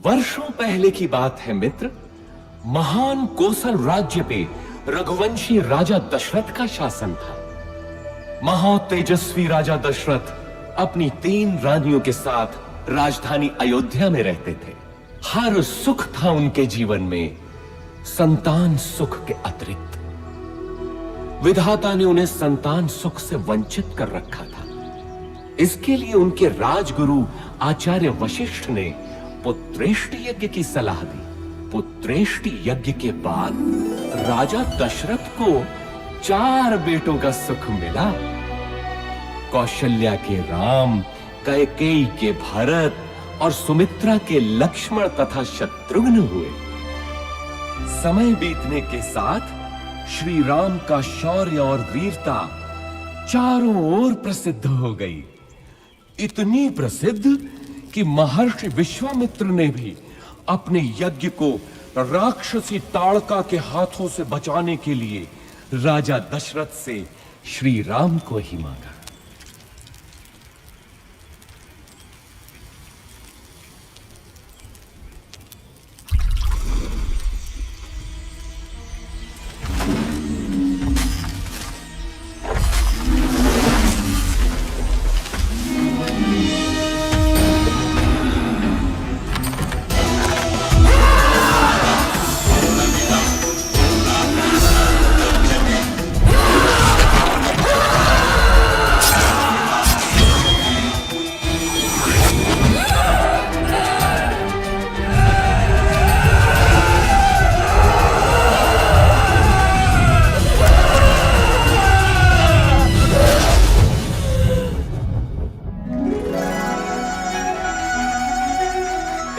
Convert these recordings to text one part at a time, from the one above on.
वर्षों पहले की बात है मित्र। महान कोसल राज्य पे रघुवंशी राजा दशरथ का शासन था। महातेजस्वी राजा दशरथ अपनी 3 रानियों के साथ राजधानी अयोध्या में रहते थे। हर सुख था उनके जीवन में, संतान सुख के अतिरिक्त। विधाता ने उन्हें संतान सुख से वंचित कर रखा था। इसके लिए उनके राजगुरु आचार्य वशिष्ठ ने पुत्रेष्टि यज्ञ की सलाह दी। पुत्रेष्टि यज्ञ के बाद राजा दशरथ को 4 बेटों का सुख मिला। कौशल्या के राम, कैकेयी के भरत और सुमित्रा के लक्ष्मण तथा शत्रुघ्न हुए। समय बीतने के साथ श्री राम का शौर्य और वीरता चारों ओर प्रसिद्ध हो गई। इतनी प्रसिद्ध कि महर्षि विश्वामित्र ने भी अपने यज्ञ को राक्षसी ताड़का के हाथों से बचाने के लिए राजा दशरथ से श्री राम को ही मांगा।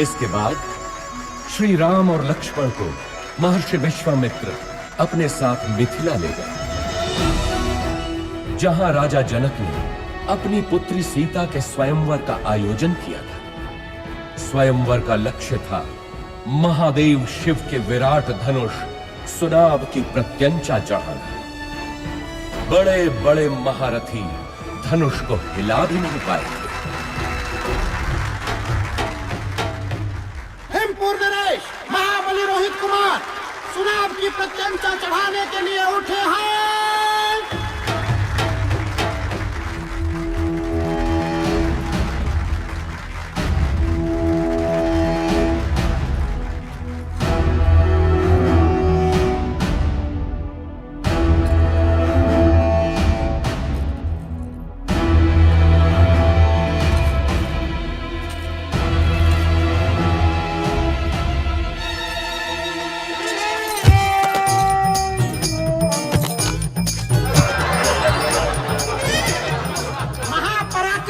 इसके बाद श्री राम और लक्ष्मण को महर्षि विश्वामित्र अपने साथ मिथिला ले गए, जहां राजा जनक ने अपनी पुत्री सीता के स्वयंवर का आयोजन किया था। स्वयंवर का लक्ष्य था महादेव शिव के विराट धनुष सुनाभ की प्रत्यंचा चढ़ाना। बड़े बड़े महारथी धनुष को हिला भी नहीं पाए। महाबली रोहित कुमार सुनाभ की प्रत्यंचा चढ़ाने के लिए उठे हैं।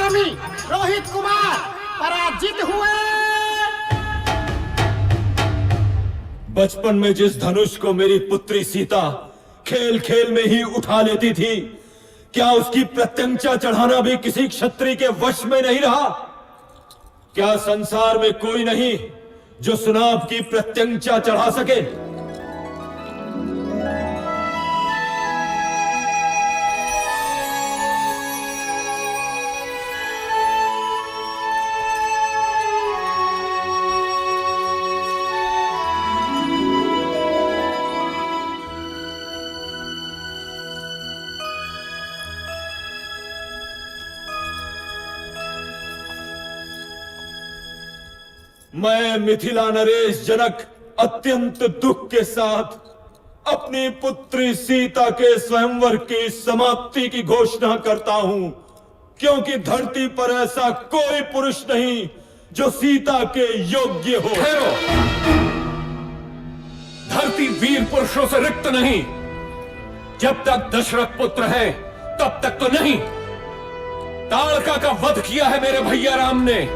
स्वामी रोहित कुमार पराजित हुए। बचपन में जिस धनुष को मेरी पुत्री सीता खेल खेल में ही उठा लेती थी, क्या उसकी प्रत्यंचा चढ़ाना भी किसी क्षत्रिय के वश में नहीं रहा? क्या संसार में कोई नहीं जो सुनाभ की प्रत्यंचा चढ़ा सके? मैं मिथिला नरेश जनक अत्यंत दुख के साथ अपनी पुत्री सीता के स्वयंवर की समाप्ति की घोषणा करता हूं, क्योंकि धरती पर ऐसा कोई पुरुष नहीं जो सीता के योग्य हो। ठहरो। धरती वीर पुरुषों से रिक्त नहीं। जब तक दशरथ पुत्र है तब तक तो नहीं। ताड़का का वध किया है मेरे भैया राम ने।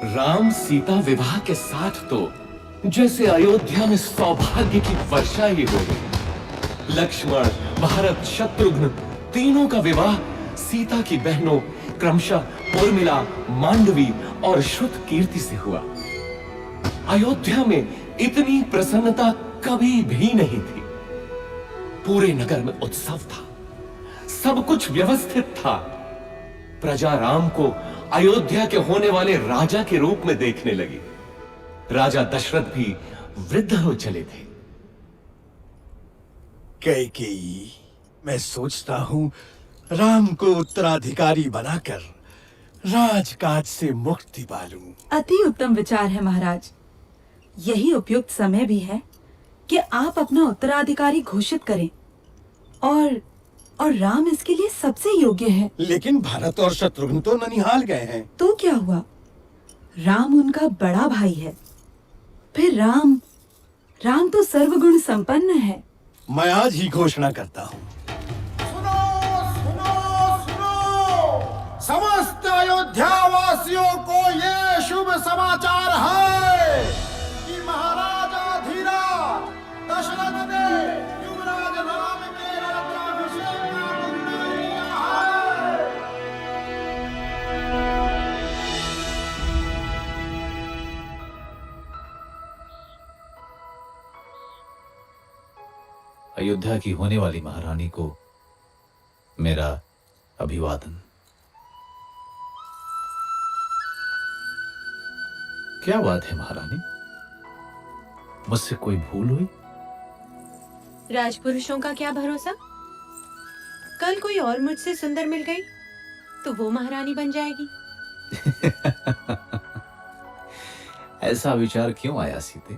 राम सीता विवाह के साथ तो जैसे अयोध्या में सौभाग्य की वर्षा ही हो गई। लक्ष्मण, भरत, शत्रुघ्न तीनों का विवाह सीता की बहनों क्रमशः उर्मिला, मांडवी और श्रुत कीर्ति से हुआ। अयोध्या में इतनी प्रसन्नता कभी भी नहीं थी। पूरे नगर में उत्सव था, सब कुछ व्यवस्थित था। प्रजा राम को अयोध्या के होने वाले राजा के रूप में देखने लगी। राजा दशरथ भी वृद्ध हो चले थे। कैकेयी, मैं सोचता हूं राम को उत्तराधिकारी बनाकर राजकाज से मुक्ति पालूं। अति उत्तम विचार है महाराज। यही उपयुक्त समय भी है कि आप अपना उत्तराधिकारी घोषित करें और राम इसके लिए सबसे योग्य है। लेकिन भरत और शत्रुघ्न तो ननिहाल गए हैं। तो क्या हुआ? राम उनका बड़ा भाई है। फिर राम तो सर्वगुण संपन्न है। मैं आज ही घोषणा करता हूँ। सुनो सुनो सुनो, समस्त अयोध्या वासियों को ये शुभ समाचार है कि महाराजा धीराज दशरथ ने युवराज राम के राज्याभिषेक का निर्णय लिया है। अयोध्या की होने वाली महारानी को मेरा अभिवादन। क्या बात है महारानी, मुझसे कोई भूल हुई? राजपुरुषों का क्या भरोसा, कल कोई और मुझसे सुंदर मिल गई तो वो महारानी बन जाएगी। ऐसा विचार क्यों आया सीते?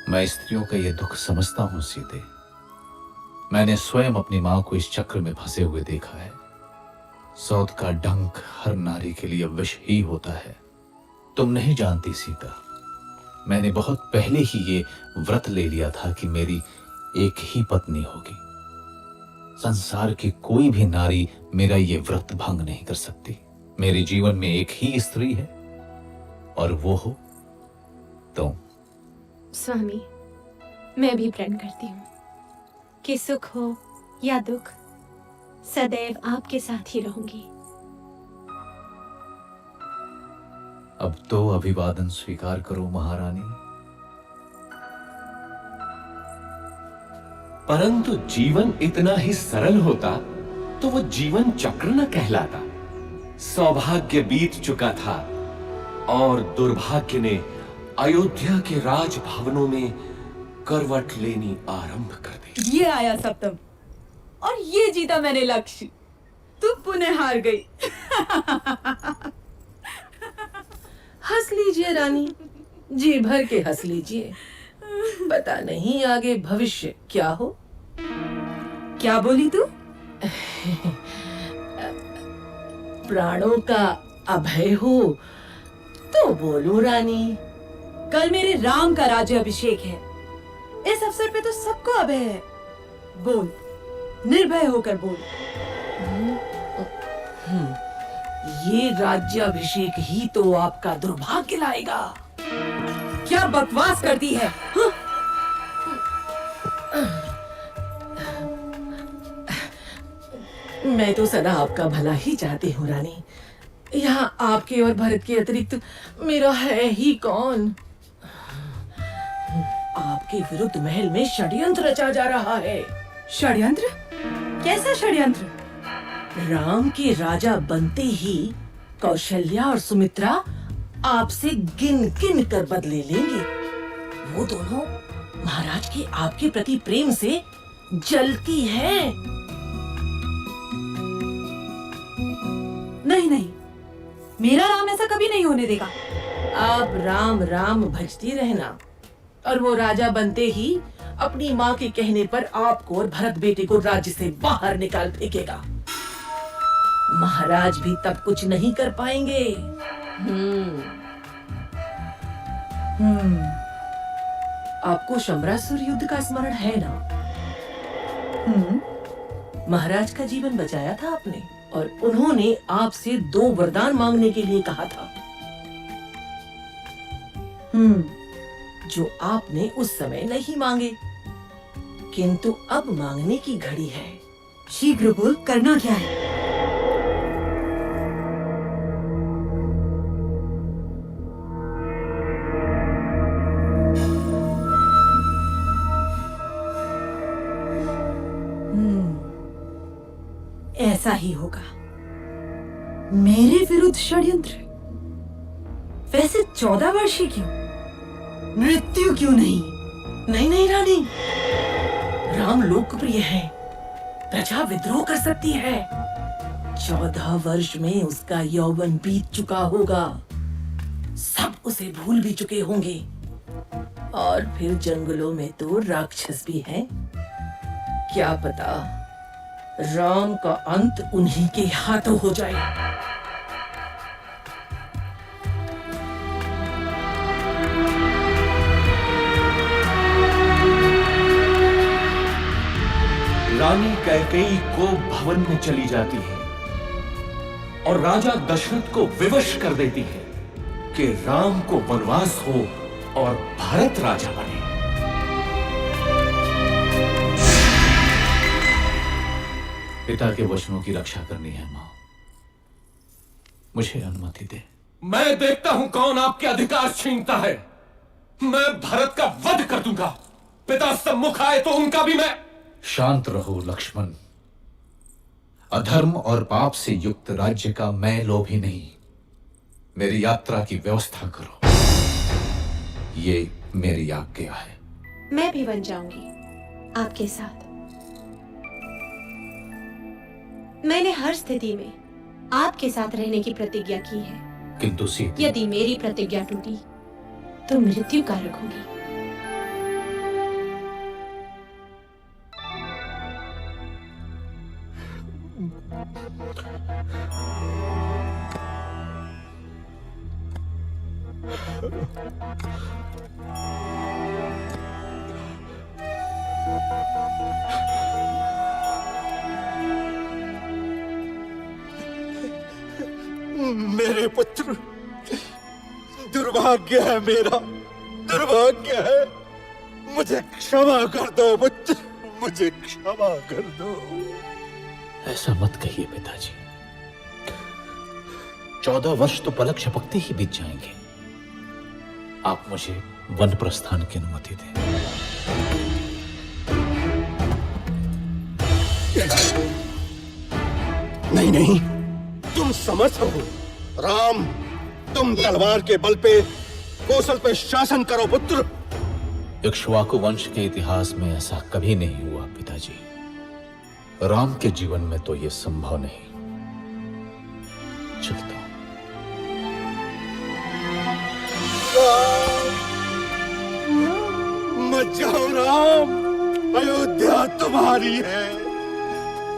मैं स्त्रियों का यह दुख समझता हूं सीते। मैंने स्वयं अपनी मां को इस चक्र में फंसे हुए देखा है। सौत का डंक हर नारी के लिए विष ही होता है। तुम नहीं जानती सीता, मैंने बहुत पहले ही ये व्रत ले लिया था कि मेरी एक ही पत्नी होगी। संसार की कोई भी नारी मेरा ये व्रत भंग नहीं कर सकती। मेरे जीवन में एक ही स्त्री है और वो हो तुम। स्वामी, मैं भी प्रण करती हूँ कि सुख हो या दुख, सदैव आपके साथ ही रहूंगी। अब तो अभिवादन स्वीकार करो महारानी। परंतु जीवन इतना ही सरल होता तो वो जीवन चक्र न कहलाता। सौभाग्य बीत चुका था और दुर्भाग्य ने अयोध्या के राजभवनों में करवट लेनी आरंभ कर दी। ये आया सप्तम और ये जीता मैंने लक्ष्य। तू पुनः हार गई। हंस लीजिए रानी, जी भर के हंस लीजिए। पता नहीं आगे भविष्य क्या हो। क्या बोली तू? प्राणों का अभय हो तो बोलो रानी। कल मेरे राम का राज्य अभिषेक है। इस अवसर पे तो सबको अभय है। बोल, निर्भय होकर बोल। ये राज्याभिषेक ही तो आपका दुर्भाग्य लाएगा। क्या बकवास करती है? हाँ? मैं तो सदा आपका भला ही चाहती हूँ रानी। यहाँ आपके और भरत के अतिरिक्त मेरा है ही कौन। आपके विरुद्ध महल में षड्यंत्र रचा जा रहा है। षड्यंत्र? कैसा षड्यंत्र? राम के राजा बनते ही कौशल्या और सुमित्रा आपसे गिन गिन कर बदले लेंगे। वो दोनों महाराज के आपके प्रति प्रेम से जलती हैं। नहीं नहीं, मेरा राम ऐसा कभी नहीं होने देगा। आप राम राम भजती रहना और वो राजा बनते ही अपनी माँ के कहने पर आपको और भरत बेटे को राज्य से बाहर निकाल फेंकेगा। महाराज भी तब कुछ नहीं कर पाएंगे। आपको शंबरासुर युद्ध का स्मरण है ना? महाराज का जीवन बचाया था आपने और उन्होंने आपसे 2 वरदान मांगने के लिए कहा था, जो आपने उस समय नहीं मांगे, किंतु अब मांगने की घड़ी है। शीघ्र बोल, करना क्या है? ऐसा ही होगा। मेरे विरुद्ध षड्यंत्र? वैसे 14 वर्षीय क्यों? मृत्यु क्यों नहीं? नहीं नहीं रानी, राम लोकप्रिय है, प्रजा विद्रोह कर सकती है। 14 वर्ष में उसका यौवन बीत चुका होगा, सब उसे भूल भी चुके होंगे। और फिर जंगलों में तो राक्षस भी हैं। क्या पता राम का अंत उन्हीं के हाथों हो जाए। रानी कैकेयी को भवन में चली जाती है और राजा दशरथ को विवश कर देती है कि राम को वनवास हो और भरत राजा बने। पिता के वचनों की रक्षा करनी है मां, मुझे अनुमति दे। मैं देखता हूं कौन आपके अधिकार छीनता है। मैं भरत का वध कर दूंगा। पिता सम्मुख आए तो उनका भी मैं। शांत रहो लक्ष्मण। अधर्म और पाप से युक्त राज्य का मैं लोभी नहीं। मेरी यात्रा की व्यवस्था करो, ये मेरी आज्ञा है। मैं भी बन जाऊंगी आपके साथ। मैंने हर स्थिति में आपके साथ रहने की प्रतिज्ञा की है। किंतु सीते, यदि मेरी प्रतिज्ञा टूटी तो मृत्यु कारक होगी। मेरे पुत्र, दुर्भाग्य है मेरा, दुर्भाग्य है। मुझे क्षमा कर दो पुत्र, मुझे क्षमा कर दो। ऐसा मत कहिए पिताजी। 14 वर्ष तो पलक झपकते ही बीत जाएंगे। आप मुझे वन प्रस्थान की अनुमति दें। नहीं नहीं, तुम समर्थ हो। राम, तुम तलवार के बल पे कौशल पे शासन करो पुत्र। इक्ष्वाकु वंश के इतिहास में ऐसा कभी नहीं हुआ पिताजी। राम के जीवन में तो यह संभव नहीं। चलता हूं। मत जाओ राम, अयोध्या तुम्हारी है।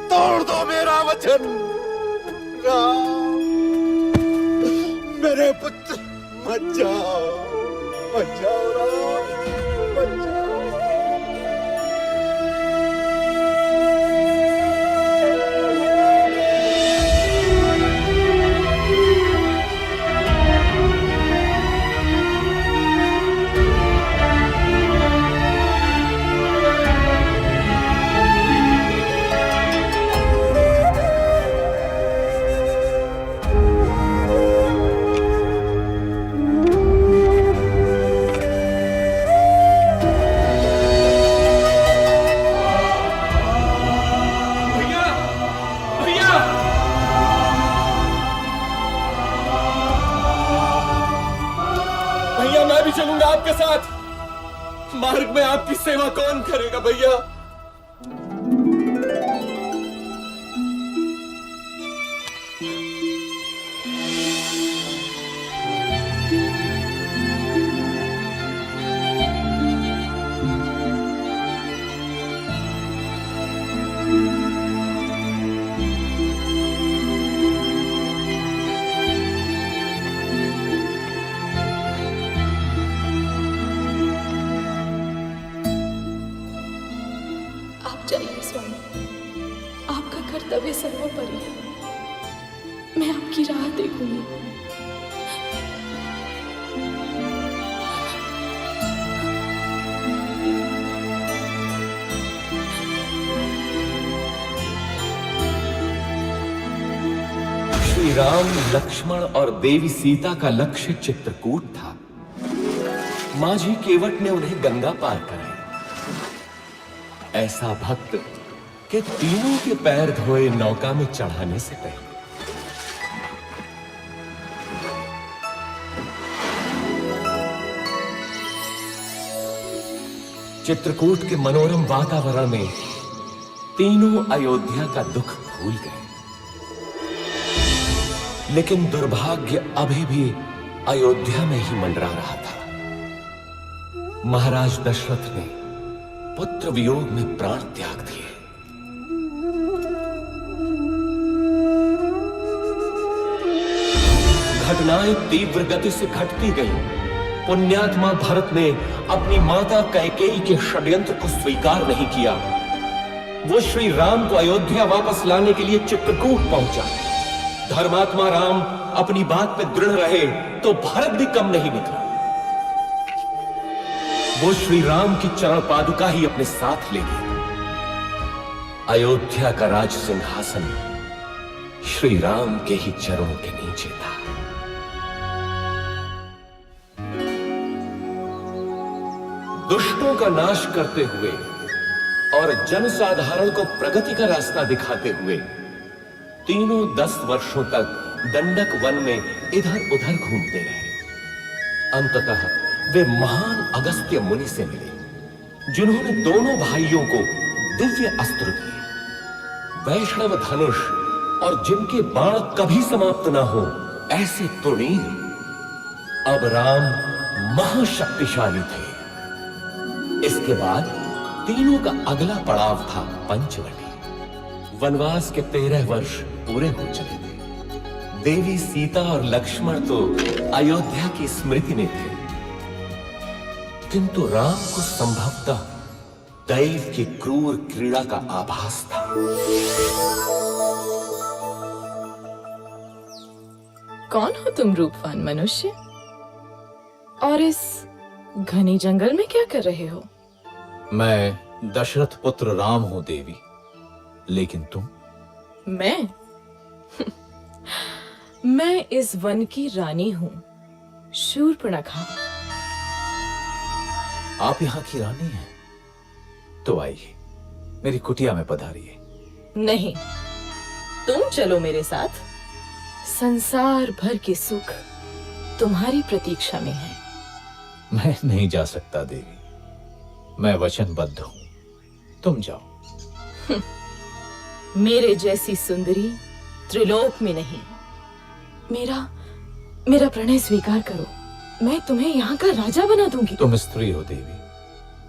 तोड़ दो मेरा वचन। राम, मेरे पुत्र, मत जाओ, मत जाओ राम, मत जाओ। भैया मैं भी चलूंगा आपके साथ। मार्ग में आपकी सेवा कौन करेगा भैया? आप जाइए स्वामी, आपका कर्तव्य सर्वोपरि है। मैं आपकी राह देखूंगी। श्री राम, लक्ष्मण और देवी सीता का लक्ष्य चित्रकूट था। माझी केवट ने उन्हें गंगा पार कराई। ऐसा भक्त कि तीनों के पैर धोए नौका में चढ़ाने से पहले। चित्रकूट के मनोरम वातावरण में तीनों अयोध्या का दुख भूल गए। लेकिन दुर्भाग्य अभी भी अयोध्या में ही मंडरा रहा था। महाराज दशरथ ने पुत्र वियोग में प्राण त्याग दिए। घटनाएं तीव्र गति से घटती गईं। पुण्यात्मा भरत ने अपनी माता कैकेयी के षड्यंत्र को स्वीकार नहीं किया। वो श्री राम को अयोध्या वापस लाने के लिए चित्रकूट पहुंचा। धर्मात्मा राम अपनी बात पे दृढ़ रहे तो भरत भी कम नहीं निकला। वो श्री राम की चरण पादुका ही अपने साथ ले गए। अयोध्या का राज सिंहासन श्री राम के ही चरणों के नीचे था। दुष्टों का नाश करते हुए और जनसाधारण को प्रगति का रास्ता दिखाते हुए तीनों 10 वर्षों तक दंडक वन में इधर उधर घूमते रहे। अंततः वे महान अगस्त्य मुनि से मिले, जिन्होंने दोनों भाइयों को दिव्य अस्त्र दिए। वैष्णव धनुष और जिनके बाण कभी समाप्त ना हो, ऐसे तुणीर अब राम महाशक्तिशाली थे। इसके बाद तीनों का अगला पड़ाव था पंचवटी। वनवास के 13 वर्ष पूरे हो चले थे। देवी सीता और लक्ष्मण तो अयोध्या की स्मृति में थे, किंतु राम को संभवतः दैव की क्रूर क्रीड़ा का आभास था। कौन हो तुम रूपवान मनुष्य? और इस घने जंगल में क्या कर रहे हो? मैं दशरथ पुत्र राम हूं देवी, लेकिन तुम? मैं मैं इस वन की रानी हूं, शूर्पणखा। आप यहाँ की रानी हैं? तो आइए, मेरी कुटिया में पधारिए। नहीं, तुम चलो मेरे साथ। संसार भर के सुख तुम्हारी प्रतीक्षा में है। मैं नहीं जा सकता देवी, मैं वचनबद्ध हूं। तुम जाओ। मेरे जैसी सुंदरी त्रिलोक में नहीं। मेरा प्रणय स्वीकार करो, मैं तुम्हें यहाँ का राजा बना दूंगी। तुम स्त्री हो देवी,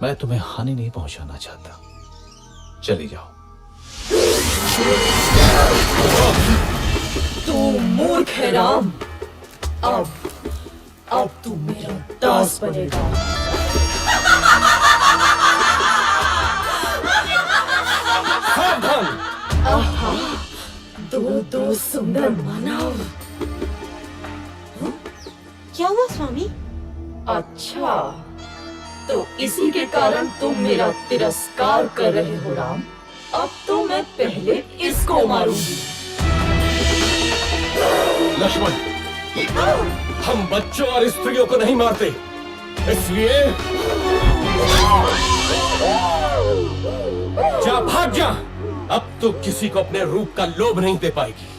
मैं तुम्हें हानि नहीं पहुंचाना चाहता। चली जाओ। तू मूर्ख है राम। अब तू मेरा दास बनेगा। आहा, दो सुंदर मानव। क्या हुआ स्वामी? अच्छा, तो इसी के कारण तुम मेरा तिरस्कार कर रहे हो राम। अब तो मैं पहले इसको मारूंगी। लक्ष्मण, हम बच्चों और स्त्रियों को नहीं मारते, इसलिए जा, भाग जा। अब तो किसी को अपने रूप का लोभ नहीं दे पाएगी।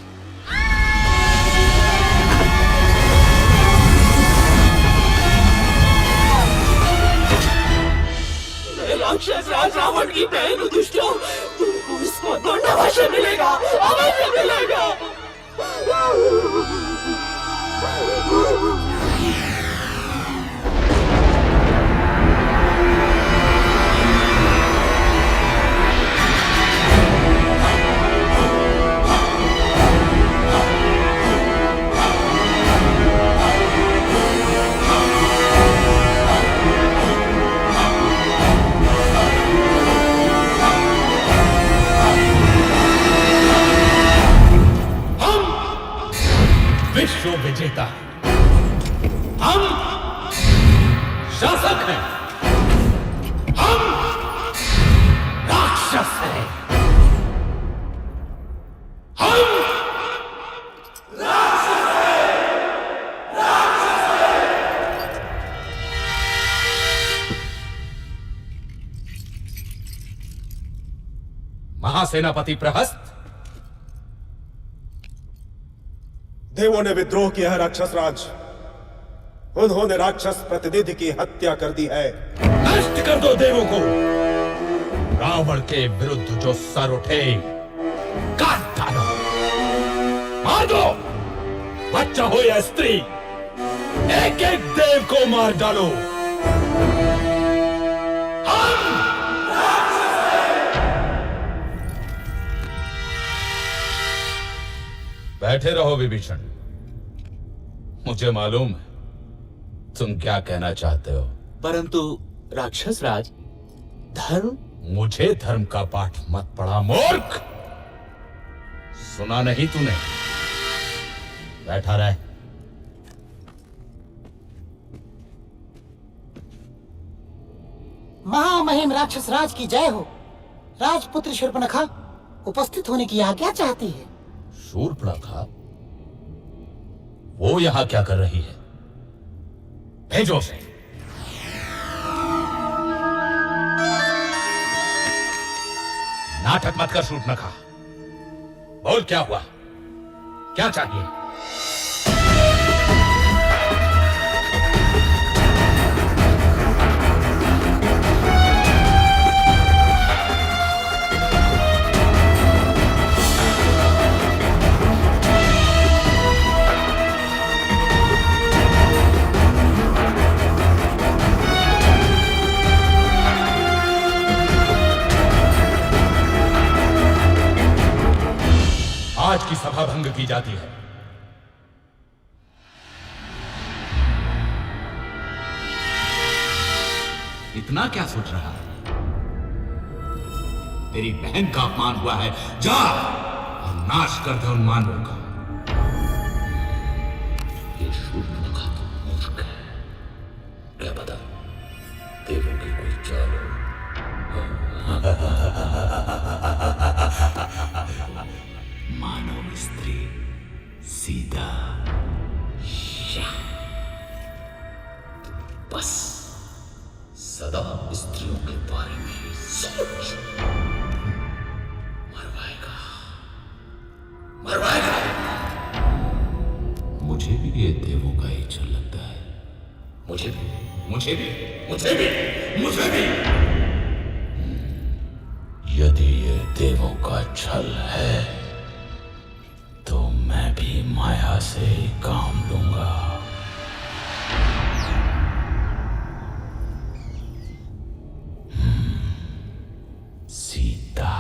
राक्षस राज रावण की बहन दुष्टों, तुमको इसको दंड अवश्य मिलेगा, अवश्य मिलेगा। विश्व विजेता हम शासक हैं, हम राक्षस हैं, हम महासेनापति प्रहस्त, देवों ने विद्रोह किया है राक्षस राज। उन्होंने राक्षस प्रतिनिधि की हत्या कर दी है। नष्ट कर दो देवों को। रावण के विरुद्ध जो सर उठे काट डालो, मार दो। बच्चा हो या स्त्री, एक एक देव को मार डालो। बैठे रहो विभीषण, मुझे मालूम है तुम क्या कहना चाहते हो। परंतु राक्षस राज, धर्म। मुझे धर्म का पाठ मत पढ़ा मूर्ख। सुना नहीं तूने? बैठा रहे। महामहिम राक्षस राज की जय हो। राजपुत्र शूर्पणखा उपस्थित होने की आज्ञा चाहती है। शूर्पणखा, वो यहां क्या कर रही है? भेजो उसे। नाटक मत कर शूर्पणखा, बोल क्या हुआ, क्या चाहिए? की जाती है। इतना क्या सोच रहा है? तेरी बहन का अपमान हुआ है, जा और नाश कर दे उन मानवों का। ये शूर्पणखा तो मूर्ख है, क्या पता देवों की कोई चाल हो। मानव स्त्री सीता, बस सदा स्त्रियों के बारे में ही सोच। मरवाएगा। मुझे भी ये देवों का ही छल लगता है। मुझे भी। यदि ये देवों का छल है तो मैं भी माया से ही काम लूंगा। सीता।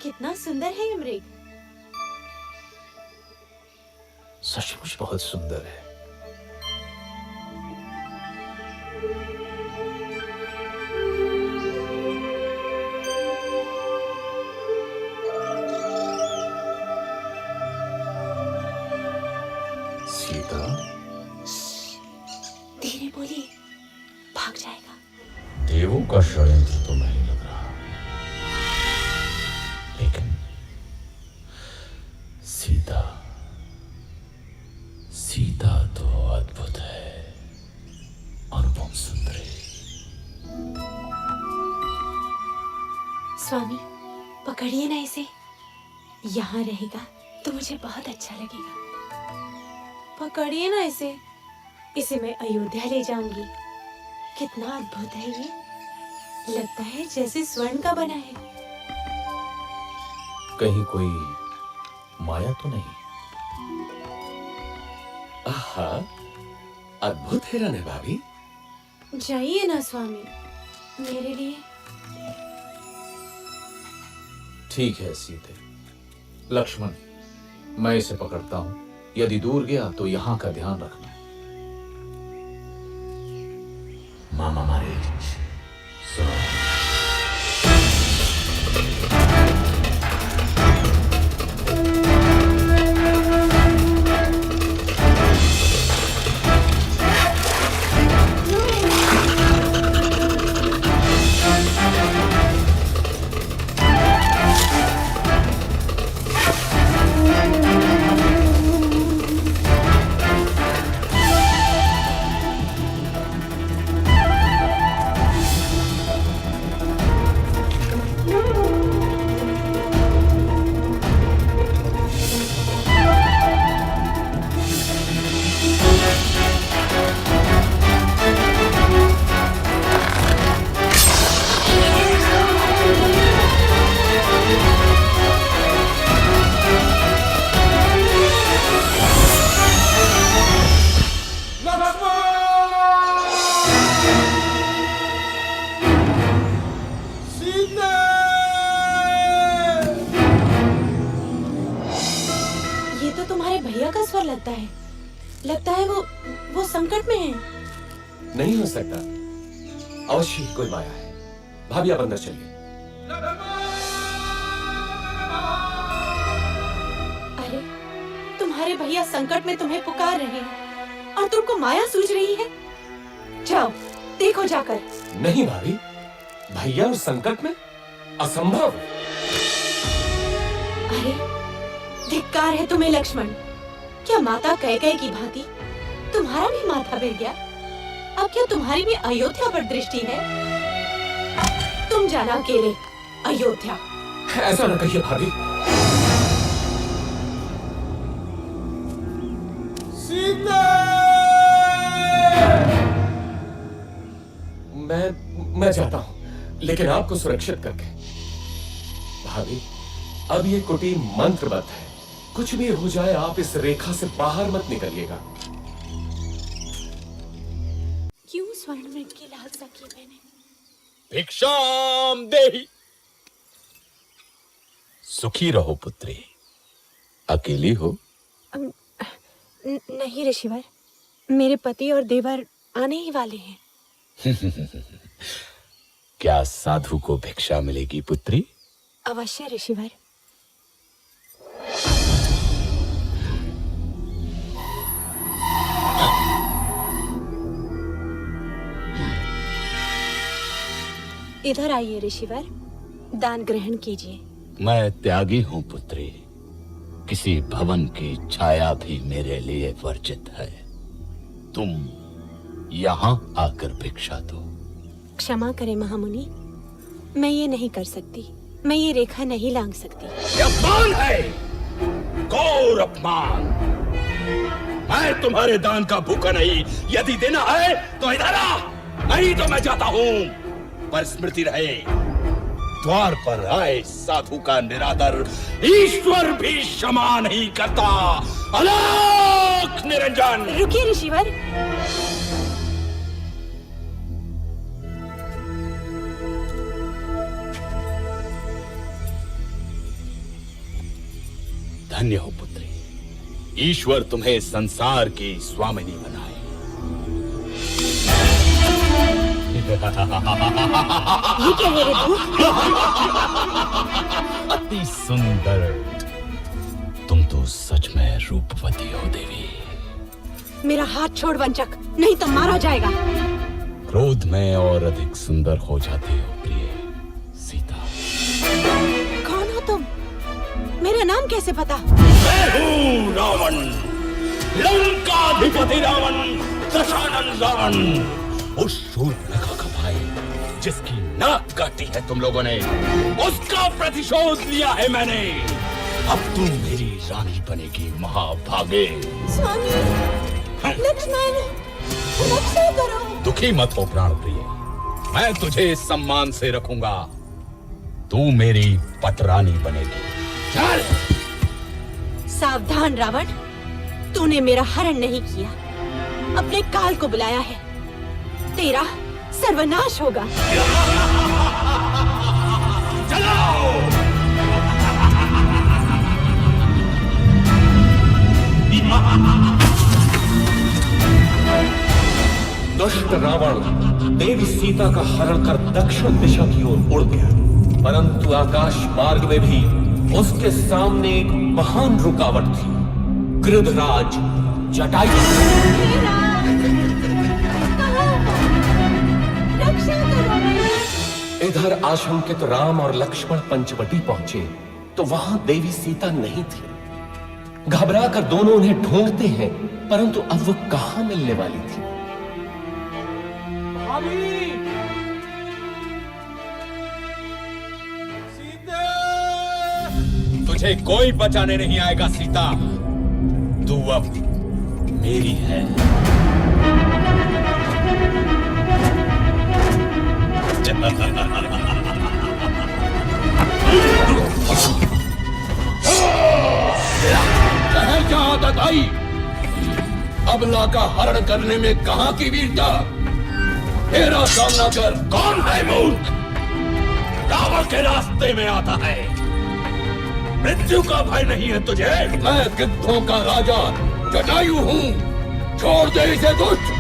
कितना सुंदर है ये मृग। सचमुच बहुत सुंदर है। सीता, धीरे बोलिए, भाग जाएगा। देवों का षड्यंत्र तो नहीं लग रहा, लेकिन सीता तो अद्भुत है, अनुपम सुंदरी। स्वामी, पकड़िए ना इसे। यहाँ रहेगा तो मुझे बहुत अच्छा लगेगा। पकड़िए ना इसे। इसे मैं अयोध्या ले जाऊंगी। कितना अद्भुत है ये। लगता है जैसे स्वर्ण का बना है। कहीं कोई माया तो नहीं? आहा, अद्भुत हिरन है भाभी। जाइए ना स्वामी, मेरे लिए। ठीक है सीते। लक्ष्मण, मैं इसे पकड़ता हूं। यदि दूर गया तो यहां का ध्यान रखना। मामा मारे लगता है वो संकट में है। नहीं हो सकता, अवश्य ही कोई माया है। भाभी आप अंदर चलिए। अरे, तुम्हारे भैया संकट में तुम्हें पुकार रहे हैं और तुमको माया सूझ रही है। जाओ देखो जाकर। नहीं भाभी, भैया उस संकट में असंभव। अरे, धिक्कार है तुम्हें लक्ष्मण। क्या माता कैकेयी की भांति तुम्हारा भी माथा गिर गया? अब क्या तुम्हारी भी अयोध्या पर दृष्टि है? तुम जाना अकेले अयोध्या। ऐसा न कहिए भाभी। सीता! मैं जाता हूं, लेकिन आपको सुरक्षित करके। भाभी, अब ये कुटीर मंत्रबद्ध है, कुछ भी हो जाए आप इस रेखा से बाहर मत निकलिएगा। क्यों स्वर्ण मृग की लालसा की मैंने? भिक्षाम देहि। सुखी रहो पुत्री। अकेली हो? नहीं ऋषिवर, मेरे पति और देवर आने ही वाले हैं। क्या साधु को भिक्षा मिलेगी पुत्री? अवश्य ऋषिवर। इधर आइए ऋषिवर, दान ग्रहण कीजिए। मैं त्यागी हूं पुत्री, किसी भवन की छाया भी मेरे लिए वर्जित है। तुम यहाँ आकर भिक्षा दो। क्षमा करें महामुनि, मैं ये नहीं कर सकती, मैं ये रेखा नहीं लांघ सकती। ये अपमान है, घोर अपमान। मैं तुम्हारे दान का भूखा नहीं, यदि देना है तो इधर आ, नहीं तो मैं जाता हूँ। पर स्मृति रहे, द्वार पर आए साधु का निरादर ईश्वर भी क्षमा नहीं करता। अलख निरंजन। रुकिए ऋषिवर। धन्य हो पुत्री, ईश्वर तुम्हें संसार की स्वामिनी बनाए। ये क्या है ऋतु? अति सुंदर, तुम तो सच में रूपवती हो देवी। मेरा हाथ छोड़ वंचक, नहीं तो मारा जाएगा। क्रोध में और अधिक सुंदर हो जाती हो प्रिय सीता। कौन हो तुम? मेरा नाम कैसे पता? मैं हूँ रावण, लंकाधिपति रावण, दशानन रावण। उस शूर्पणखा का भाई जिसकी नाक काटी है तुम लोगों ने, उसका प्रतिशोध लिया है मैंने। अब तुम मेरी रानी बनेगी महाभागे। स्वामी, लक्ष्मण, रक्षा करो। दुखी मत हो प्राण प्रिय, मैं तुझे सम्मान से रखूंगा। तू मेरी पतरानी बनेगी। चल। सावधान रावण, तूने मेरा हरण नहीं किया, अपने काल को बुलाया है। तेरा सर्वनाश होगा। चलो। दुष्ट रावण देवी सीता का हरण कर दक्षिण दिशा की ओर उड़ गया, परंतु आकाश मार्ग में भी उसके सामने एक महान रुकावट थी, गृधराज जटायु। इधर आशंकित राम और लक्ष्मण पंचवटी पहुंचे तो वहां देवी सीता नहीं थी। घबरा कर दोनों उन्हें ढूंढते हैं, परंतु अब वो कहां मिलने वाली थी। तुझे कोई बचाने नहीं आएगा सीता, तू अब मेरी है। आई अबला का हरण करने में कहां की वीरता? मेरा सामना कर। कौन है मूर्ख? रावण के रास्ते में आता है। मृत्यु का भय नहीं है तुझे? मैं गिद्धों का राजा जटायु हूं, छोड़ दे इसे दुष्ट।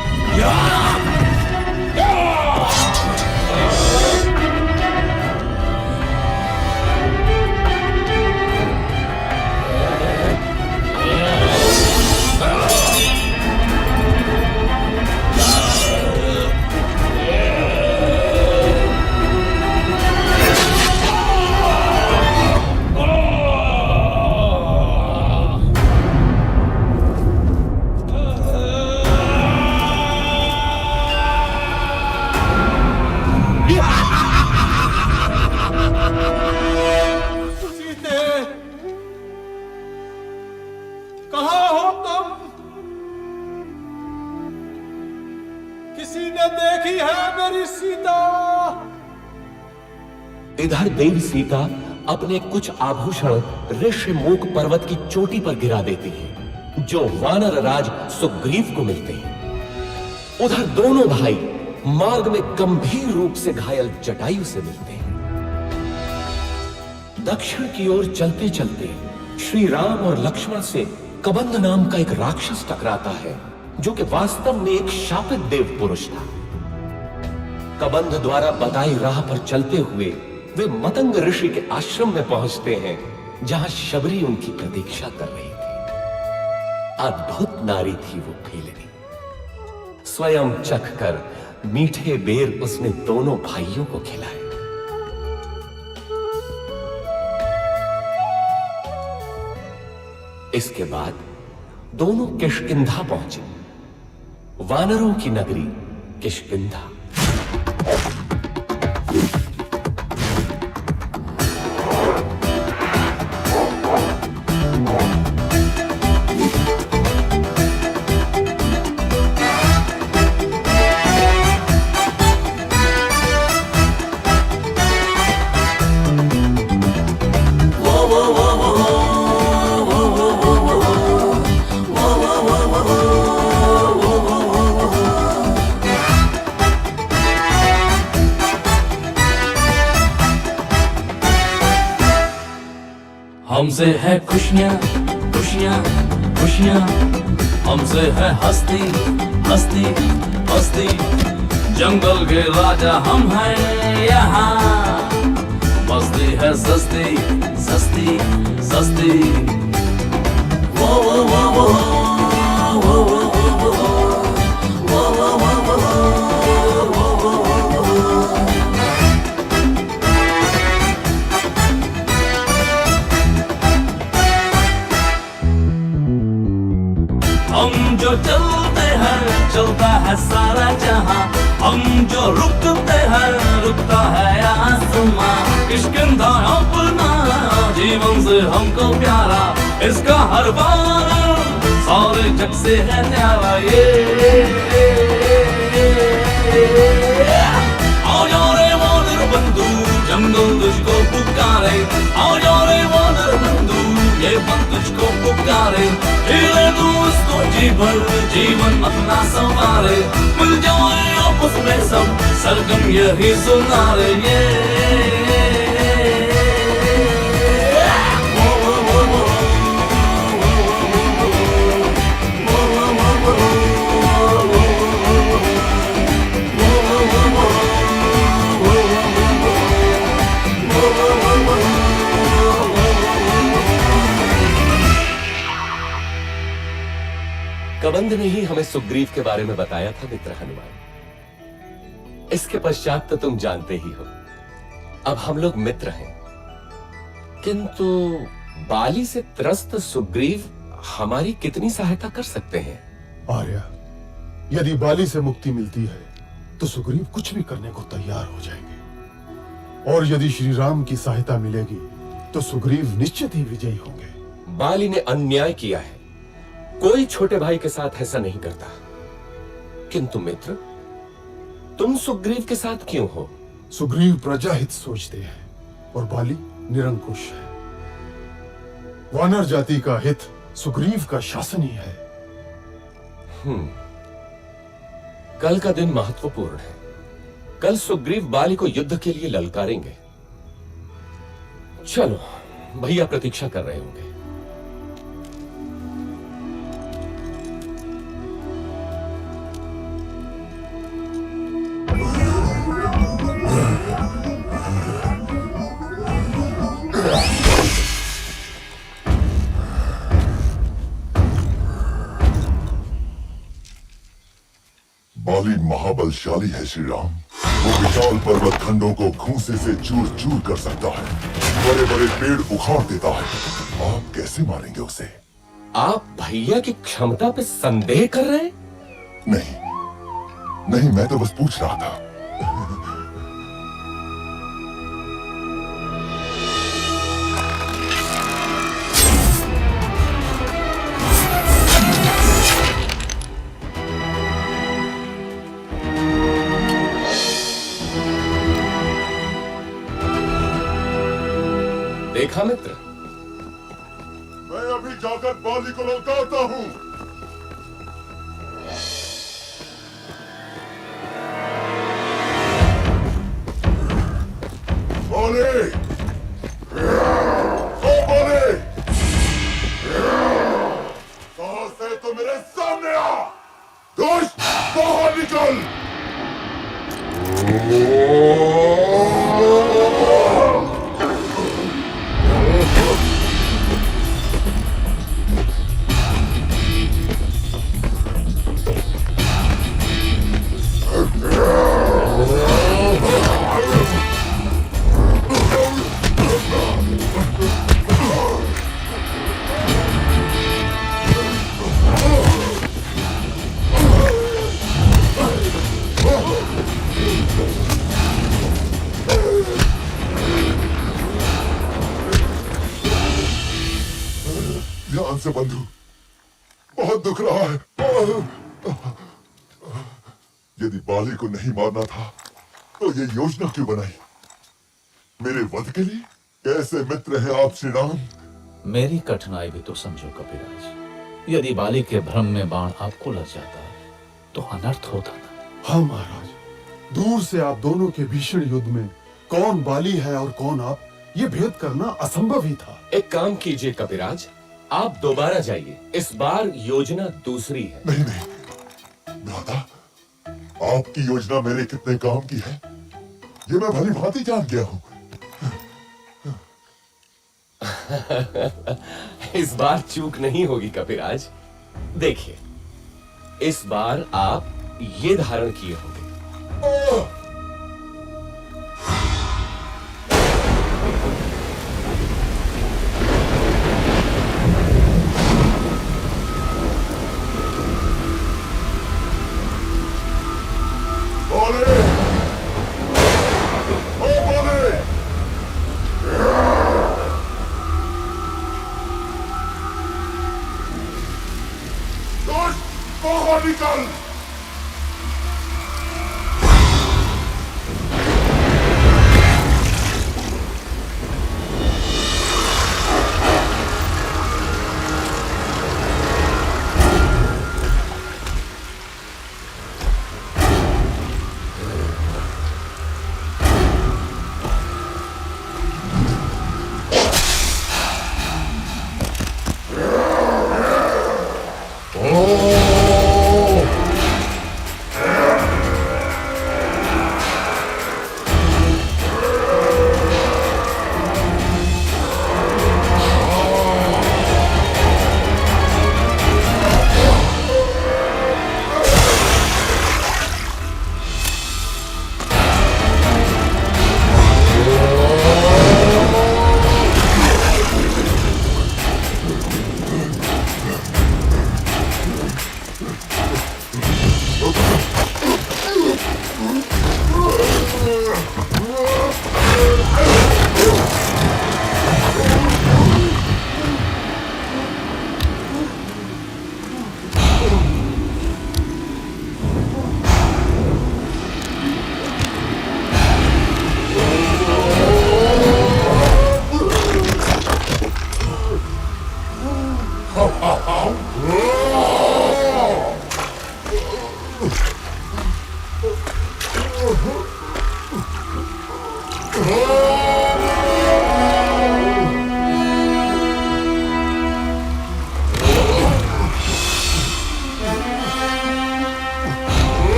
किसी ने देखी है मेरी सीता? इधर देवी सीता अपने कुछ आभूषण ऋषिमुख पर्वत की चोटी पर गिरा देती है, जो वानर राज सुग्रीव को मिलते हैं। उधर दोनों भाई मार्ग में गंभीर रूप से घायल जटायु से मिलते हैं। दक्षिण की ओर चलते चलते श्री राम और लक्ष्मण से कबंध नाम का एक राक्षस टकराता है, जो कि वास्तव में एक शापित देव पुरुष था। कबंध द्वारा बताई राह पर चलते हुए वे मतंग ऋषि के आश्रम में पहुंचते हैं, जहां शबरी उनकी प्रतीक्षा कर रही थी। अद्भुत नारी थी वो फेलनी। स्वयं चखकर मीठे बेर उसने दोनों भाइयों को खिलाए। इसके बाद दोनों किष्किंधा पहुंचे, वानरों की नगरी किष्किंधा। हमसे है खुशियाँ खुशियाँ खुशियाँ, हमसे है हस्ती हस्ती हस्ती। जंगल के राजा हम हैं यहाँ, मस्ती है सस्ती सस्ती सस्ती। वो वो वो वो वो वो वो वो वो वो वो। हम जो चलते हैं चलता है सारा जहां, हम जो रुकते हैं रुकता है आसमां। किष्किंधा अपना जीवन से हमको प्यारा, इसका हर बार सारे जग से है न्यारा। ये आओ जाओ रे वानर बंधु, जंगल तुझको पुकारे। आओ जाओ रे वानर बंधु, ये वन तुझको पुकारे। खेले तू उसको जीवन अपना संवारे। मिल जाए आपस में सब सरगम यही सुनारे। ये कबंध ने ही हमें सुग्रीव के बारे में बताया था मित्र हनुमान। इसके पश्चात तो तुम जानते ही हो, अब हम लोग मित्र हैं। किंतु बाली से त्रस्त सुग्रीव हमारी कितनी सहायता कर सकते हैं? आर्या, यदि बाली से मुक्ति मिलती है तो सुग्रीव कुछ भी करने को तैयार हो जाएंगे, और यदि श्री राम की सहायता मिलेगी तो सुग्रीव निश्चित ही विजयी होंगे। बाली ने अन्याय किया है, कोई छोटे भाई के साथ ऐसा नहीं करता। किंतु मित्र, तुम सुग्रीव के साथ क्यों हो? सुग्रीव प्रजाहित सोचते हैं और बाली निरंकुश है। वानर जाति का हित सुग्रीव का शासन ही है। कल का दिन महत्वपूर्ण है। कल सुग्रीव बाली को युद्ध के लिए ललकारेंगे। चलो, भैया प्रतीक्षा कर रहे होंगे। बाली महाबलशाली है श्री राम। वो विशाल पर्वत खंडों को घूंसे से चूर चूर कर सकता है, बड़े बड़े पेड़ उखाड़ देता है। आप कैसे मारेंगे उसे? आप भैया की क्षमता पे संदेह कर रहे हैं? नहीं नहीं, मैं तो बस पूछ रहा था। देखा मित्र, मैं अभी जाकर बाली को लौटाता हूँ। बाली, ओ बाली, साहस है तो मेरे सामने आ। दुष्ट, बाहर निकल। ध्यान से बंधु, बहुत दुख रहा है। यदि बाली को नहीं मारना था तो ये योजना क्यों बनाई? मेरे वध के लिए? कैसे मित्र हैं आप श्री राम? मेरी कठिनाई भी तो समझो कपिराज। यदि बाली के भ्रम में बाण आपको लग जाता तो अनर्थ होता ना। हाँ महाराज, दूर से आप दोनों के भीषण युद्ध में कौन बाली है और कौन आप, ये भेद करना असंभव ही था। एक काम कीजिए कपिराज, आप दोबारा जाइए। इस बार योजना दूसरी है। नहीं नहीं भ्राता, आपकी योजना मेरे कितने काम की है ये मैं भली भांति जान गया हूँ। इस बार चूक नहीं होगी कपिराज। देखिए, इस बार आप ये धारण किए होंगे। बाहर निकल।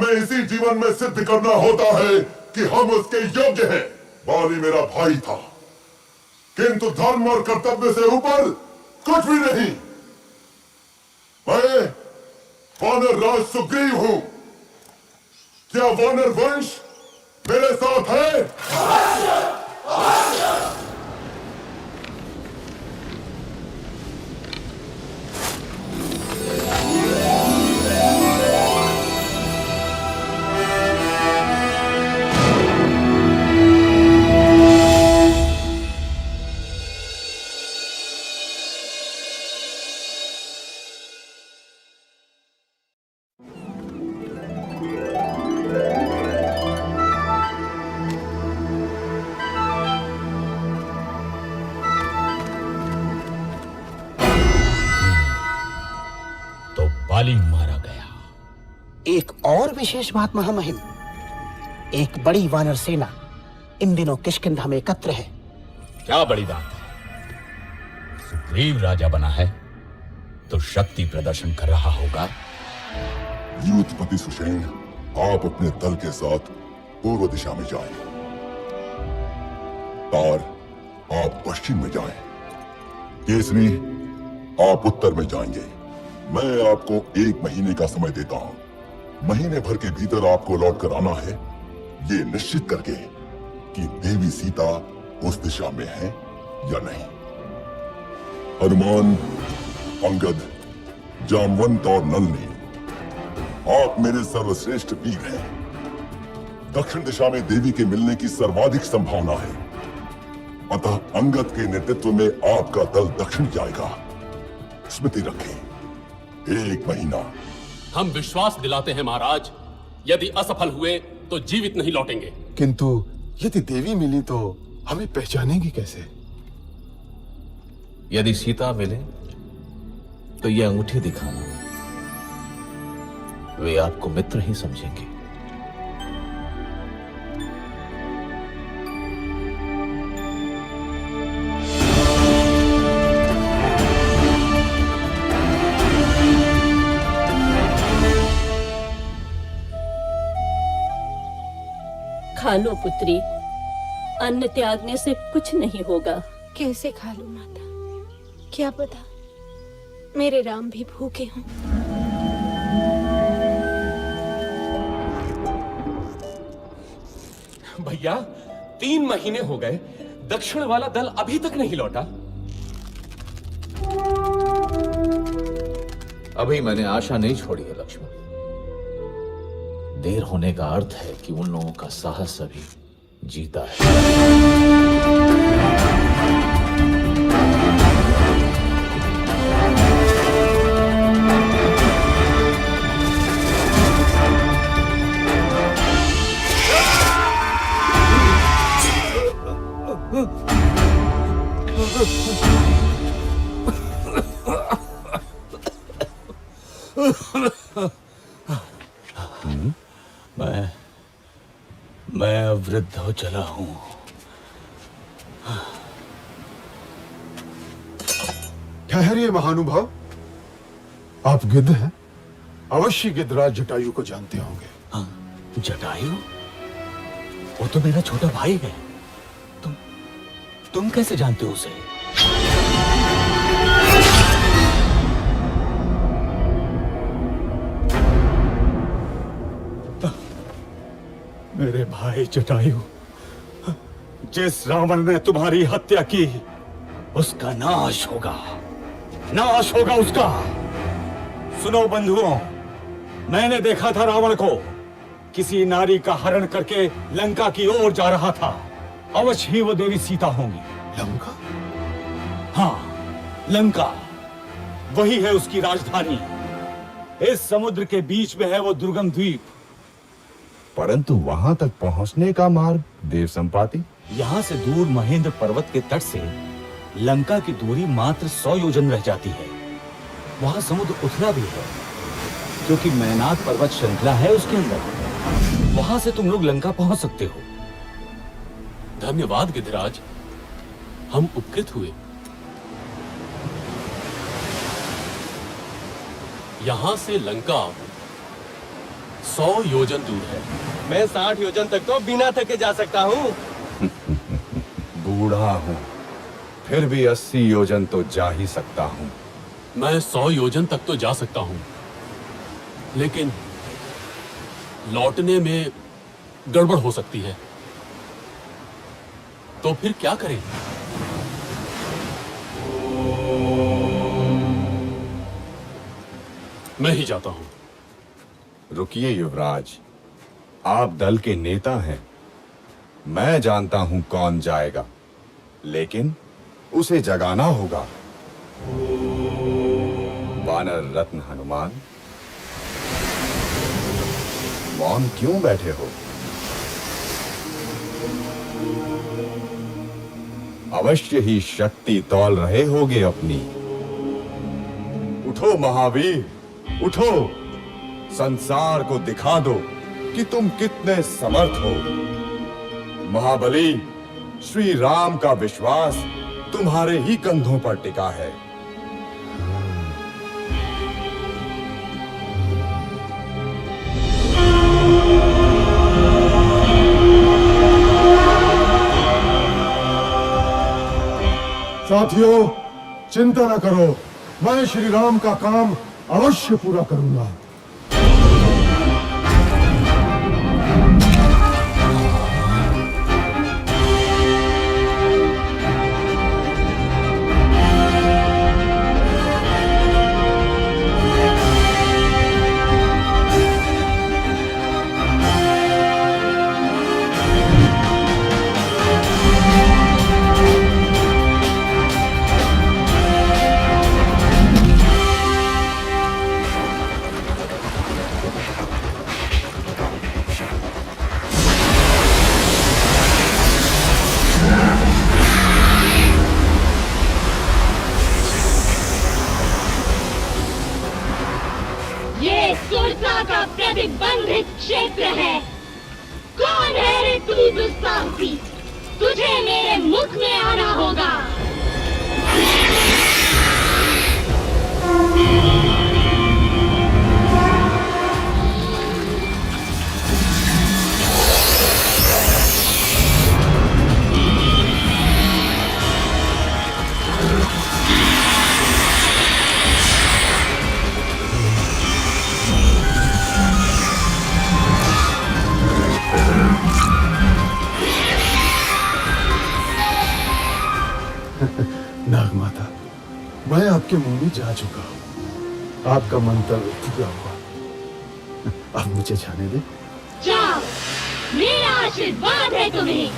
हमें इसी जीवन में सिद्ध करना होता है कि हम उसके योग्य हैं। बाली मेरा भाई था, किंतु धर्म और कर्तव्य से ऊपर कुछ भी नहीं। मैं वानर राज सुग्रीव हूं। क्या वानर वंश मेरे साथ है? बाली मारा गया। एक और विशेष बात महामहिम, एक बड़ी वानर सेना इन दिनों किष्किंधा में एकत्र है। क्या बड़ी बात है? सुग्रीव राजा बना है तो शक्ति प्रदर्शन कर रहा होगा। यूथपति सुषेण, आप अपने दल के साथ पूर्व दिशा में जाएं। तार, आप पश्चिम में जाएं। केसरी, आप उत्तर में जाएंगे। मैं आपको 1 महीने का समय देता हूं। महीने भर के भीतर आपको लौट कर आना है, ये निश्चित करके कि देवी सीता उस दिशा में है या नहीं। हनुमान, अंगद, जामवंत और नलनी, आप मेरे सर्वश्रेष्ठ वीर हैं। दक्षिण दिशा में देवी के मिलने की सर्वाधिक संभावना है, अतः अंगद के नेतृत्व में आपका दल दक्षिण जाएगा। स्मृति रखें, 1 महीना। हम विश्वास दिलाते हैं महाराज, यदि असफल हुए तो जीवित नहीं लौटेंगे। किंतु यदि देवी मिली तो हमें पहचानेंगी कैसे? यदि सीता मिले तो ये अंगूठी दिखाना, वे आपको मित्र ही समझेंगे। खा लो पुत्री, अन्न त्यागने से कुछ नहीं होगा। कैसे खा लूं माता? क्या पता मेरे राम भी भूखे हों। भैया, 3 महीने हो गए, दक्षिण वाला दल अभी तक नहीं लौटा। अभी मैंने आशा नहीं छोड़ी है लक्ष्मण। देर होने का अर्थ है कि उन लोगों का साहस अभी जीता है। मैं अब वृद्ध हो चला हूं। ठहरिए महानुभाव, आप गिद्ध हैं? अवश्य गिद्धराज जटायु को जानते होंगे। हाँ, जटायु? वो तो मेरा छोटा भाई है। तुम कैसे जानते हो उसे? मेरे भाई जटायु, जिस रावण ने तुम्हारी हत्या की, उसका नाश होगा, नाश होगा उसका। सुनो बंधुओं, मैंने देखा था रावण को किसी नारी का हरण करके लंका की ओर जा रहा था। अवश्य ही वो देवी सीता होंगी। लंका? हाँ, लंका वही है उसकी राजधानी। इस समुद्र के बीच में है वो दुर्गम द्वीप। परंतु वहां तक पहुंचने का मार्ग देव संपाति। यहां से दूर महेंद्र पर्वत के तट से लंका की दूरी मात्र 100 योजन रह जाती है। वहां समुद्र उथला भी है, क्योंकि मैनाक पर्वत श्रृंखला है उसके अंदर। वहां से तुम लोग लंका पहुंच सकते हो। धन्यवाद गिद्धराज, हम उपकृत हुए। यहां से लंका 100 योजन दूर है। मैं 60 योजन तक तो बिना थके जा सकता हूँ। बूढ़ा हूँ, फिर भी 80 योजन तो जा ही सकता हूँ। मैं 100 योजन तक तो जा सकता हूँ, लेकिन लौटने में गड़बड़ हो सकती है। तो फिर क्या करें? मैं ही जाता हूं। रुकिए युवराज, आप दल के नेता हैं। मैं जानता हूं कौन जाएगा, लेकिन उसे जगाना होगा। वानर रत्न हनुमान, मौन क्यों बैठे हो? अवश्य ही शक्ति तौल रहे होगे अपनी। उठो महावीर, उठो, संसार को दिखा दो कि तुम कितने समर्थ हो। महाबली, श्री राम का विश्वास तुम्हारे ही कंधों पर टिका है। साथियों, चिंता न करो, मैं श्री राम का काम अवश्य पूरा करूंगा। ये सुरसा का प्रतिबंधित क्षेत्र है। कौन है रे तू दुस्साहसी? तुझे मेरे मुख में आना होगा। नागमाता, मैं आपके मुंह में जा चुका हूं। आपका मंतव्य पूरा हुआ। अब मुझे जाने दे। जाओ, मेरा आशीर्वाद है तुम्हें।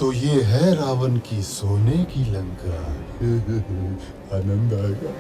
तो ये है रावण की सोने की लंका। आनंद आएगा।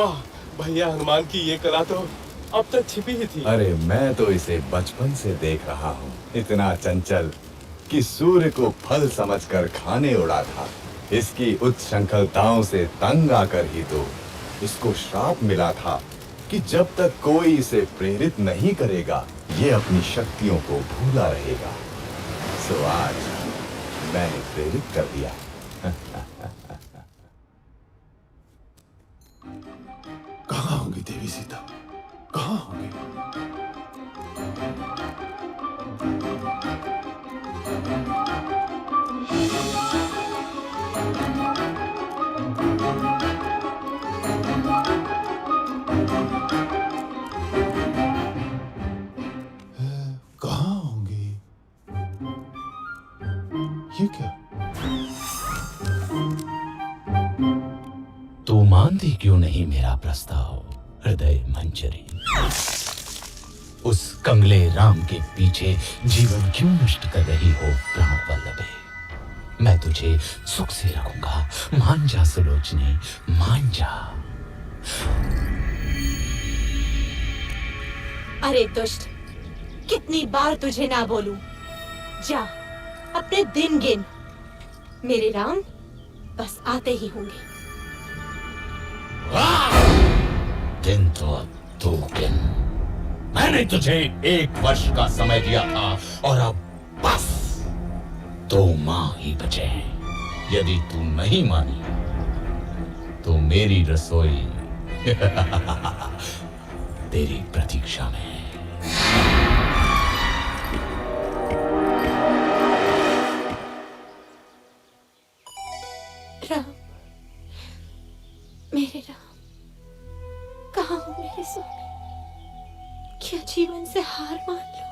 वाह भैया, हनुमान की ये कला तो अब तक छिपी ही थी। अरे मैं तो इसे बचपन से देख रहा हूँ, इतना चंचल कि सूर्य को फल समझकर खाने उड़ा था। इसकी उच्छृंखलताओं से तंग आकर ही तो इसको श्राप मिला था कि जब तक कोई इसे प्रेरित नहीं करेगा ये अपनी शक्तियों को भूला रहेगा। सो आज मैंने प्रेरित कर दिया। कहाँ होंगी देवी सीता, कहाँ होंगी? कहाँ होंगी? ये क्या? तू मानती क्यों नहीं मेरा प्रस्ताव हृदय मंजरी? उस कंगले राम के पीछे जीवन क्यों नष्ट कर रही हो प्राण वल्लभे? मैं तुझे सुख से रखूंगा, मान जा सुलोचनी, मान जा। अरे दुष्ट, कितनी बार तुझे ना बोलूं? जा अपने दिन गिन, मेरे राम बस आते ही होंगे। दिन तो अब 2 दिन। मैंने तुझे 1 वर्ष का समय दिया था और अब बस 2 माह ही बचे हैं। यदि तू नहीं मानी तो मेरी रसोई तेरी प्रतीक्षा में है। राम, मेरे राम, कहाँ हो मेरे स्वामी? क्या जीवन से हार मान लो?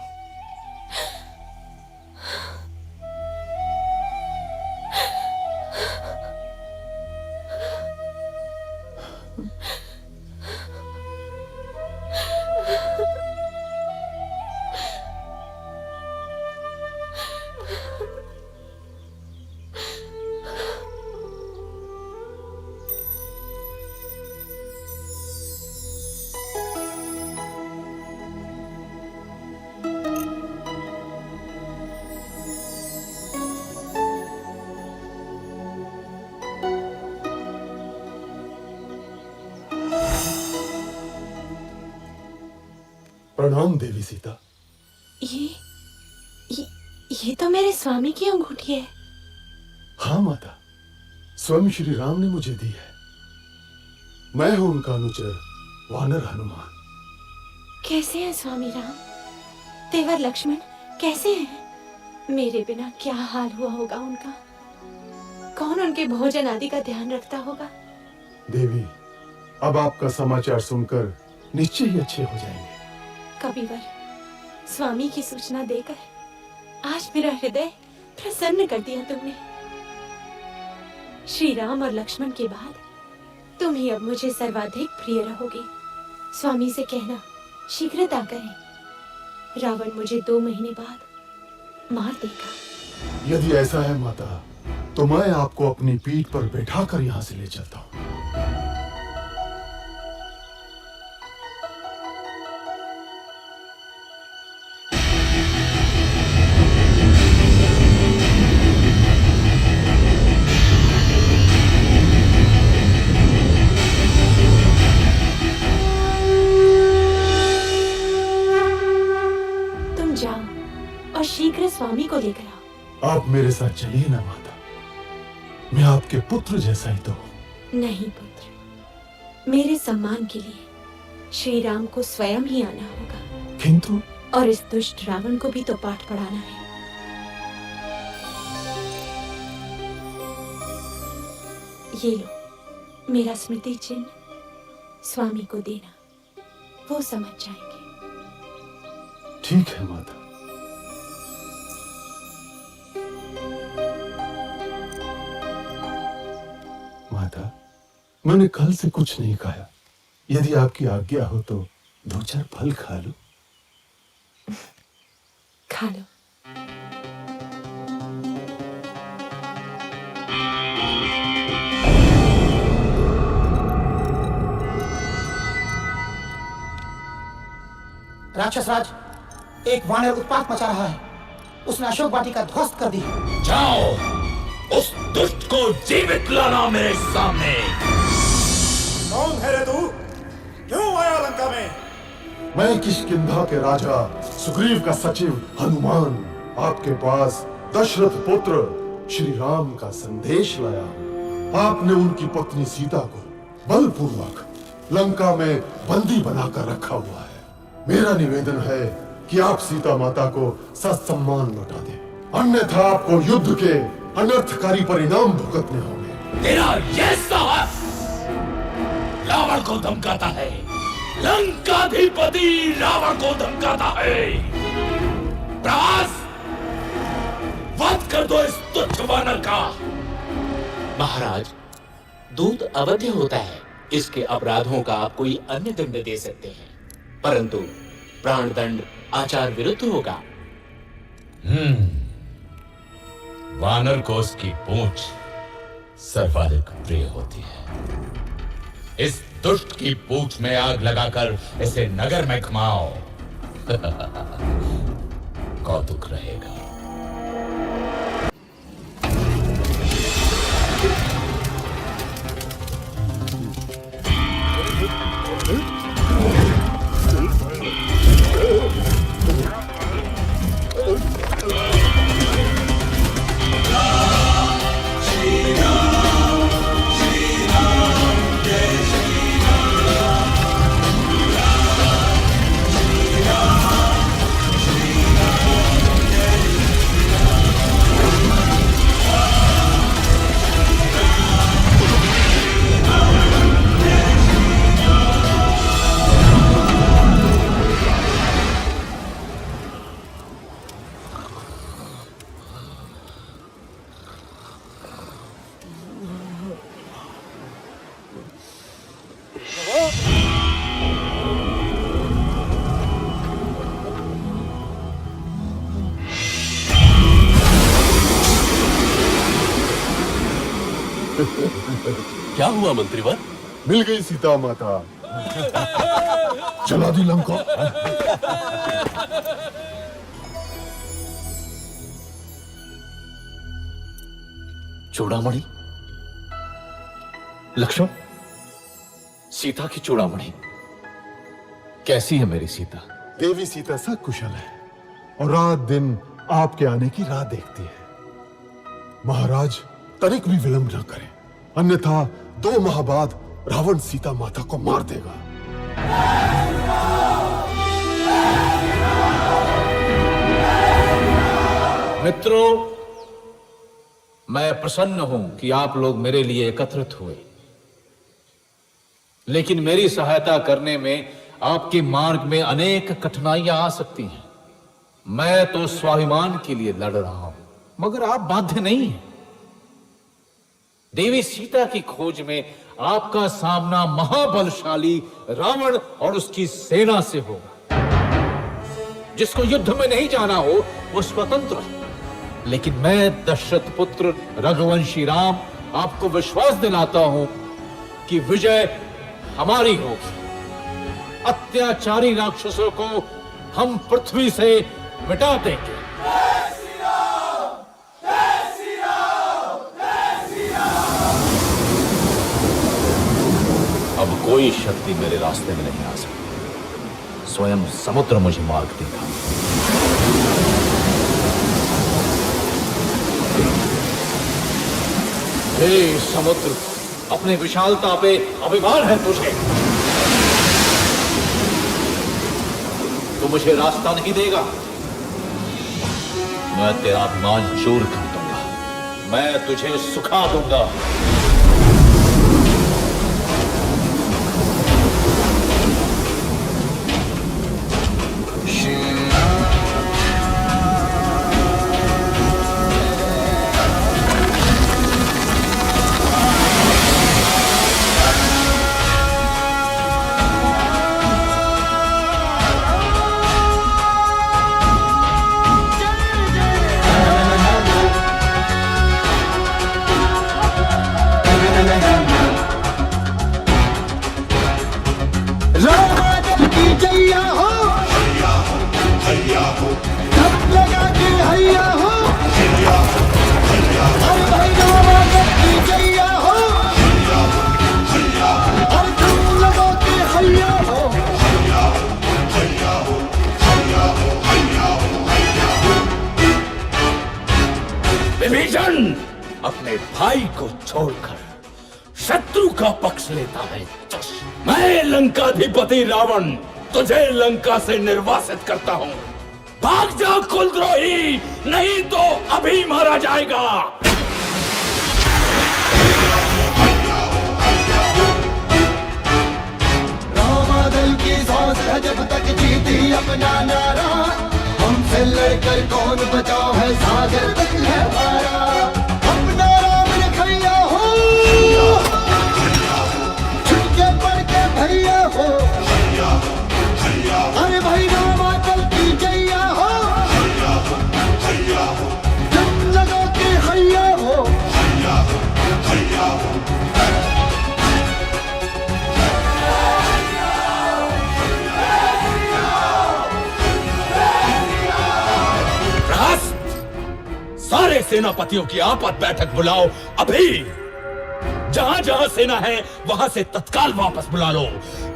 प्रणाम देवी सीता। ये तो मेरे स्वामी की अंगूठी है। हाँ माता, स्वयं श्री राम ने मुझे दी है। मैं हूं उनका अनुचर वानर हनुमान। कैसे हैं स्वामी राम? तेवर लक्ष्मण कैसे हैं? मेरे बिना क्या हाल हुआ होगा उनका? कौन उनके भोजन आदि का ध्यान रखता होगा? देवी, अब आपका समाचार सुनकर निश्चय ही अच्छे हो जाएंगे। कविवर, स्वामी की सूचना देकर आज मेरा हृदय प्रसन्न कर दिया तुमने। श्री राम और लक्ष्मण के बाद तुम ही अब मुझे सर्वाधिक प्रिय रहोगे। स्वामी से कहना शीघ्रता करें, रावण मुझे 2 महीने बाद मार देगा। यदि ऐसा है माता, तो मैं आपको अपनी पीठ पर बैठाकर यहाँ से ले चलता हूँ। शीघ्र स्वामी को लेकर आओ। आप मेरे साथ चलिए ना माता, मैं आपके पुत्र जैसा ही तो हूं। नहीं पुत्र, मेरे सम्मान के लिए श्री राम को स्वयं ही आना होगा। किंतु और इस दुष्ट रावण को भी तो पाठ पढ़ाना है। ये लो मेरा स्मृति चिन्ह, स्वामी को देना, वो समझ जाएंगे। ठीक है माता। माता, मैंने कल से कुछ नहीं खाया। यदि आपकी आज्ञा हो तो 2-4 फल खा लो। खा लो। राक्षस राज, एक वानर उत्पात मचा रहा है। उसने अशोक वाटिका ध्वस्त कर दी। जाओ, उस दुष्ट को जीवित लाना मेरे सामने। कौन है रे तू? क्यों आया लंका में? मैं किष्किंधा के राजा सुग्रीव का सचिव हनुमान आपके पास दशरथ पुत्र श्री राम का संदेश लाया। आपने उनकी पत्नी सीता को बलपूर्वक लंका में बंदी बनाकर रखा हुआ है। मेरा निवेदन है कि आप सीता माता को ससम्मान लौटा दें, अन्यथा आपको युद्ध के अनर्थकारी परिणाम भुगतने होंगे। तेरा यह साहस रावण को धमकाता है, लंकाधिपति रावण को धमकाता है। प्रभास, वध कर दो इस तुच्छ वानर का। महाराज, दूत अवध्य होता है, इसके अपराधों का आप कोई अन्य दंड दे सकते हैं, परंतु प्राण दंड आचार विरुद्ध होगा। वानर को उसकी पूंछ सर्वाधिक प्रिय होती है। इस दुष्ट की पूंछ में आग लगाकर इसे नगर में घुमाओ। कौतुक रहेगा। क्या हुआ मंत्रीवर? मिल गई सीता माता। चला दी लंका। चूड़ामणि, लक्ष्मण, सीता की चूड़ामणि कैसी है मेरी सीता? देवी सीता सब कुशल है और रात दिन आपके आने की राह देखती है। महाराज, तनिक भी विलंब न करें, अन्यथा 2 माह बाद रावण सीता माता को मार देगा। मित्रों, मैं प्रसन्न हूं कि आप लोग मेरे लिए एकत्रित हुए, लेकिन मेरी सहायता करने में आपके मार्ग में अनेक कठिनाइयां आ सकती हैं। मैं तो स्वाभिमान के लिए लड़ रहा हूं, मगर आप बाध्य नहीं हैं। देवी सीता की खोज में आपका सामना महाबलशाली रावण और उसकी सेना से होगा। जिसको युद्ध में नहीं जाना हो वो स्वतंत्र है, लेकिन मैं दशरथ पुत्र रघुवंशी राम आपको विश्वास दिलाता हूं कि विजय हमारी होगी। अत्याचारी राक्षसों को हम पृथ्वी से मिटा देंगे। अब कोई शक्ति मेरे रास्ते में नहीं आ सकती। स्वयं समुद्र मुझे मार्ग देगा। हे समुद्र, अपनी विशालता पे अभिमान है तुझे। तू मुझे रास्ता नहीं देगा, मैं तेरा अभिमान चूर कर दूंगा। मैं तुझे सुखा दूंगा। राम की जैया हो। भैया हो, अरे भाई रामागढ़ की जैया हो, अरे तुम लोगों के हैया हो। विभीषण अपने भाई को छोड़कर शत्रु का पक्ष लेता है। मैं लंकाधिपति रावण तुझे लंका से निर्वासित करता हूँ। भाग जा कुलद्रोही, नहीं तो अभी मारा जाएगा। रामादल की सांस है जब तक जीती अपना नारा, हमसे लड़कर कौन बचाओ है सागर तक है हमारा। अपना राम रखैया हो, छुटके पड़ के भैया हो, अरे भाई रामाचल की जैया हो, तुम लोगों के हैया हो। सारे सेनापतियों की आपात बैठक बुलाओ अभी। जहां जहां सेना है वहां से तत्काल वापस बुला लो।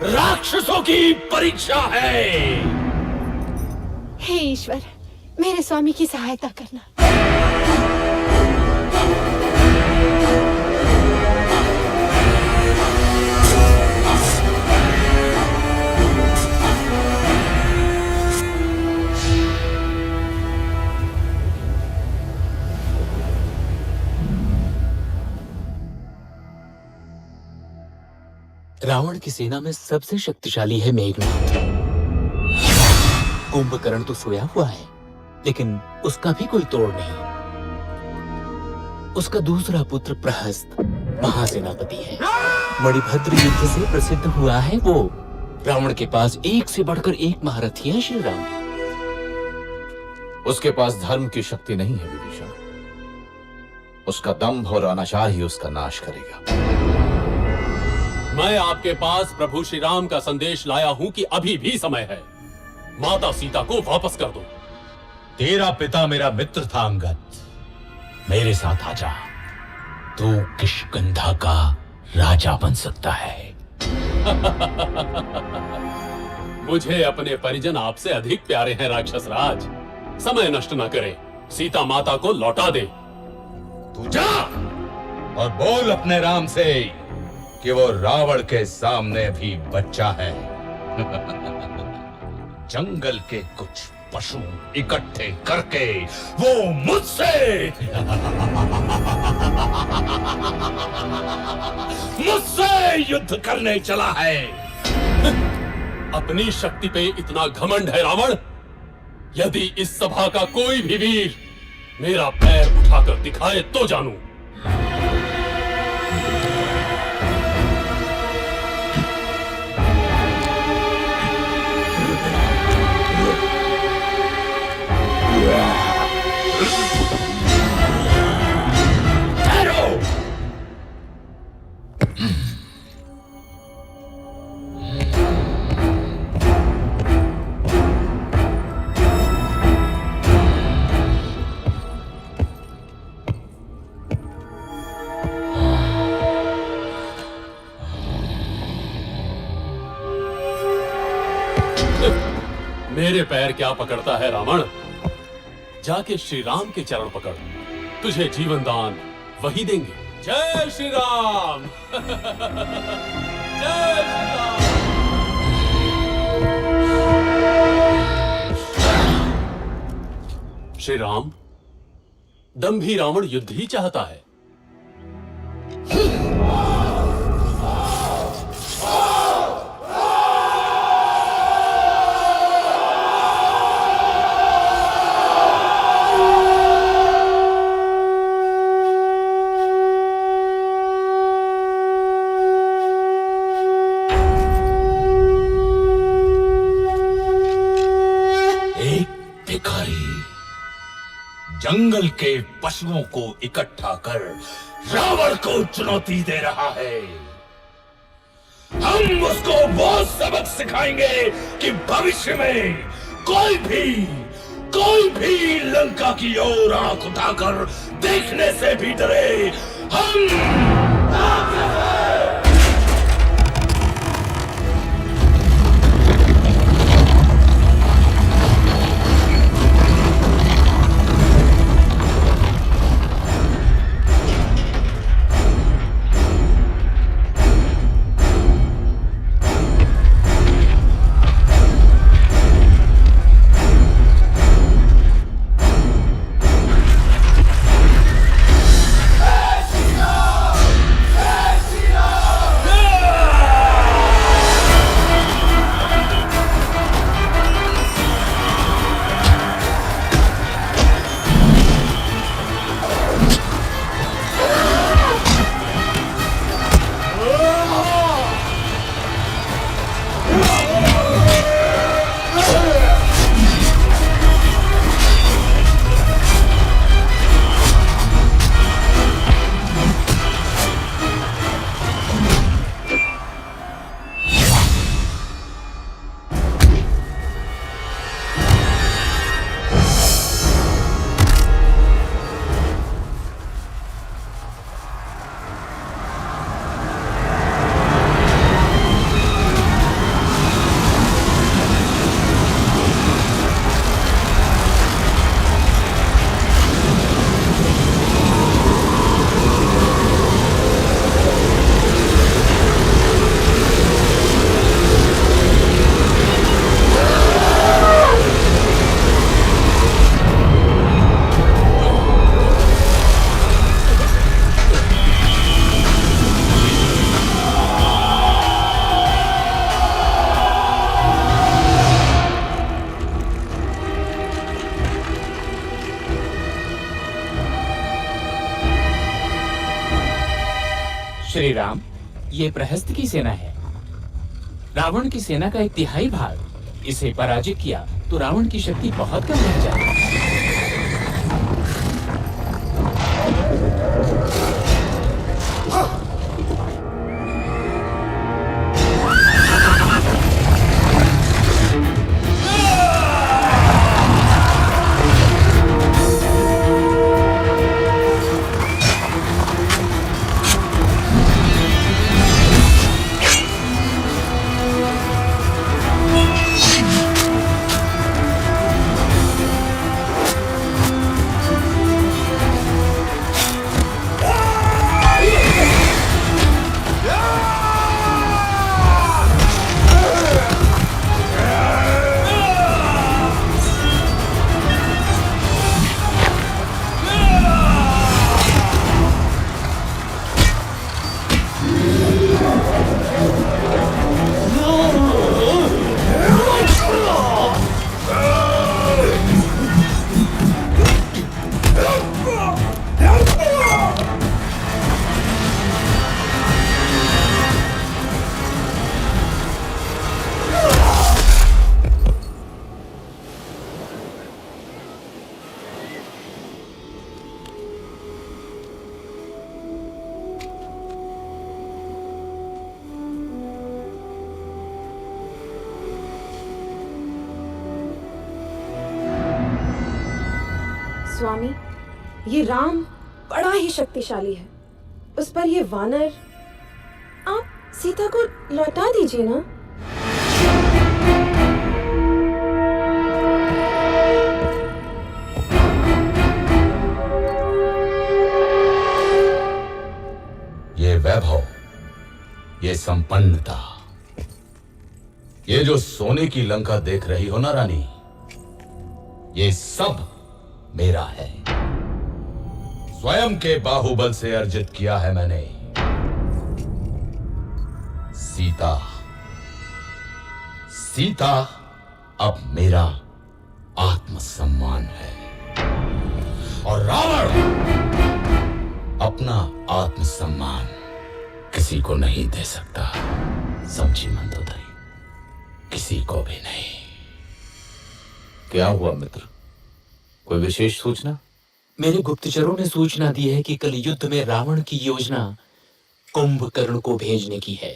राक्षसों की परीक्षा है। हे ईश्वर, मेरे स्वामी की सहायता करना। रावण की सेना में सबसे शक्तिशाली है मेघनाद। कुंभकर्ण तो सोया हुआ है, लेकिन उसका भी कोई तोड़ नहीं। उसका दूसरा पुत्र प्रहस्त महासेनापति है। मणिभद्र युद्ध से प्रसिद्ध हुआ है वो। रावण के पास एक से बढ़कर एक महारथी है श्री राम। उसके पास धर्म की शक्ति नहीं है विभीषण। उसका दंभ और अनाचार ही उसका नाश करेगा। मैं आपके पास प्रभु श्री राम का संदेश लाया हूं कि अभी भी समय है। माता सीता को वापस कर दो। तेरा पिता मेरा मित्र था अंगद। मेरे साथ आजा, तू किष्किंधा का राजा बन सकता है। मुझे अपने परिजन आपसे अधिक प्यारे हैं राक्षस राज। समय नष्ट न करें, सीता माता को लौटा दे। तू जा और बोल अपने राम से कि वो रावण के सामने भी बच्चा है। जंगल के कुछ पशु इकट्ठे करके वो मुझसे युद्ध करने चला है। अपनी शक्ति पे इतना घमंड है रावण। यदि इस सभा का कोई भी वीर मेरा पैर उठाकर दिखाए तो जानूं। मेरे पैर क्या पकड़ता है रावण? जाके श्री राम के चरण पकड़, तुझे जीवन दान वही देंगे। जय श्री राम। जय श्री राम। श्री राम, दंभी रावण युद्ध ही चाहता है। जंगल के पशुओं को इकट्ठा कर रावण को चुनौती दे रहा है। हम उसको वो सबक सिखाएंगे कि भविष्य में कोई भी लंका की ओर आंख उठाकर देखने से भी डरे। हम श्री राम, ये प्रहस्त की सेना है। रावण की सेना का 1/3 भाग। इसे पराजित किया तो रावण की शक्ति बहुत कम रह जाएगी। स्वामी, ये राम बड़ा ही शक्तिशाली है। उस पर ये वानर, आप सीता को लौटा दीजिए ना। ये वैभव, ये संपन्नता, ये जो सोने की लंका देख रही हो ना रानी, ये सब मेरा है। स्वयं के बाहुबल से अर्जित किया है मैंने। सीता अब मेरा आत्मसम्मान है और रावण अपना आत्मसम्मान किसी को नहीं दे सकता। समझी मंदोदरी, किसी को भी नहीं। क्या हुआ मित्र, कोई विशेष सूचना? मेरे गुप्तचरों ने सूचना दी है कि कल युद्ध में रावण की योजना कुंभकर्ण को भेजने की है।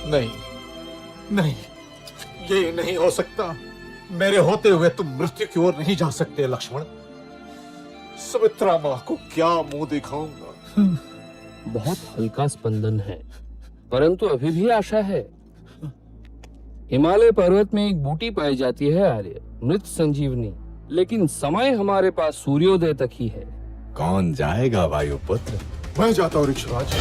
नहीं नहीं, ये नहीं हो सकता। मेरे होते हुए तुम मृत्यु की ओर नहीं जा सकते लक्ष्मण। सुमित्रा मां को क्या मुंह दिखाऊंगा? बहुत हल्का स्पंदन है, परंतु अभी भी आशा है। हिमालय पर्वत में एक बूटी पाई जाती है आर्य, मृत संजीवनी, लेकिन समय हमारे पास सूर्योदय तक ही है। कौन जाएगा वायुपुत्र? मैं जाता हूँ ऋक्षराज।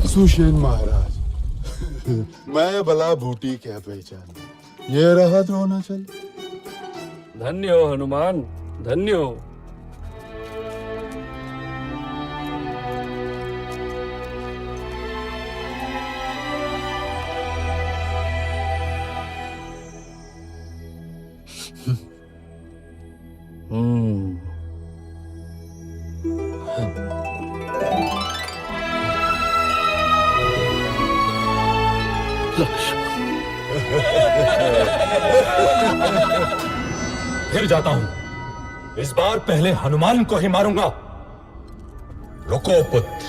सुषेण महाराज, मैं भला बूटी क्या पहचान, ये रहा द्रोणाचल। धन्य हो हनुमान, धन्य हो। फिर जाता हूं। इस बार पहले हनुमान को ही मारूंगा। रुको पुत्र,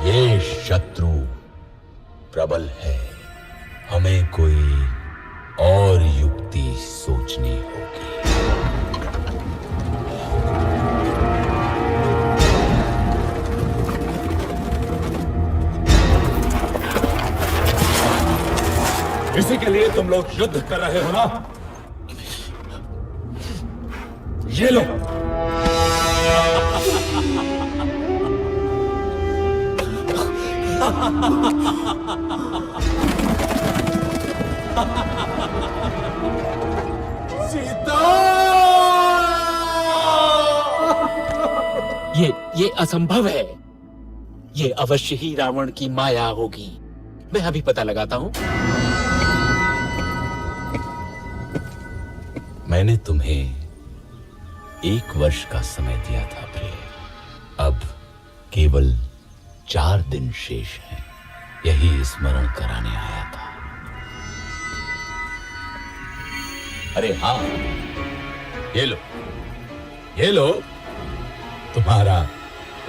ये शत्रु प्रबल है, हमें कोई और युक्ति सोचनी होगी। इसी के लिए तुम लोग युद्ध कर रहे हो ना? ये लो। सीता! ये असंभव है। ये अवश्य ही रावण की माया होगी। मैं अभी पता लगाता हूं। मैंने तुम्हें 1 वर्ष का समय दिया था प्रिय। अब केवल 4 दिन शेष हैं। यही स्मरण कराने आया था। अरे हाँ, ये लो, ये लो तुम्हारा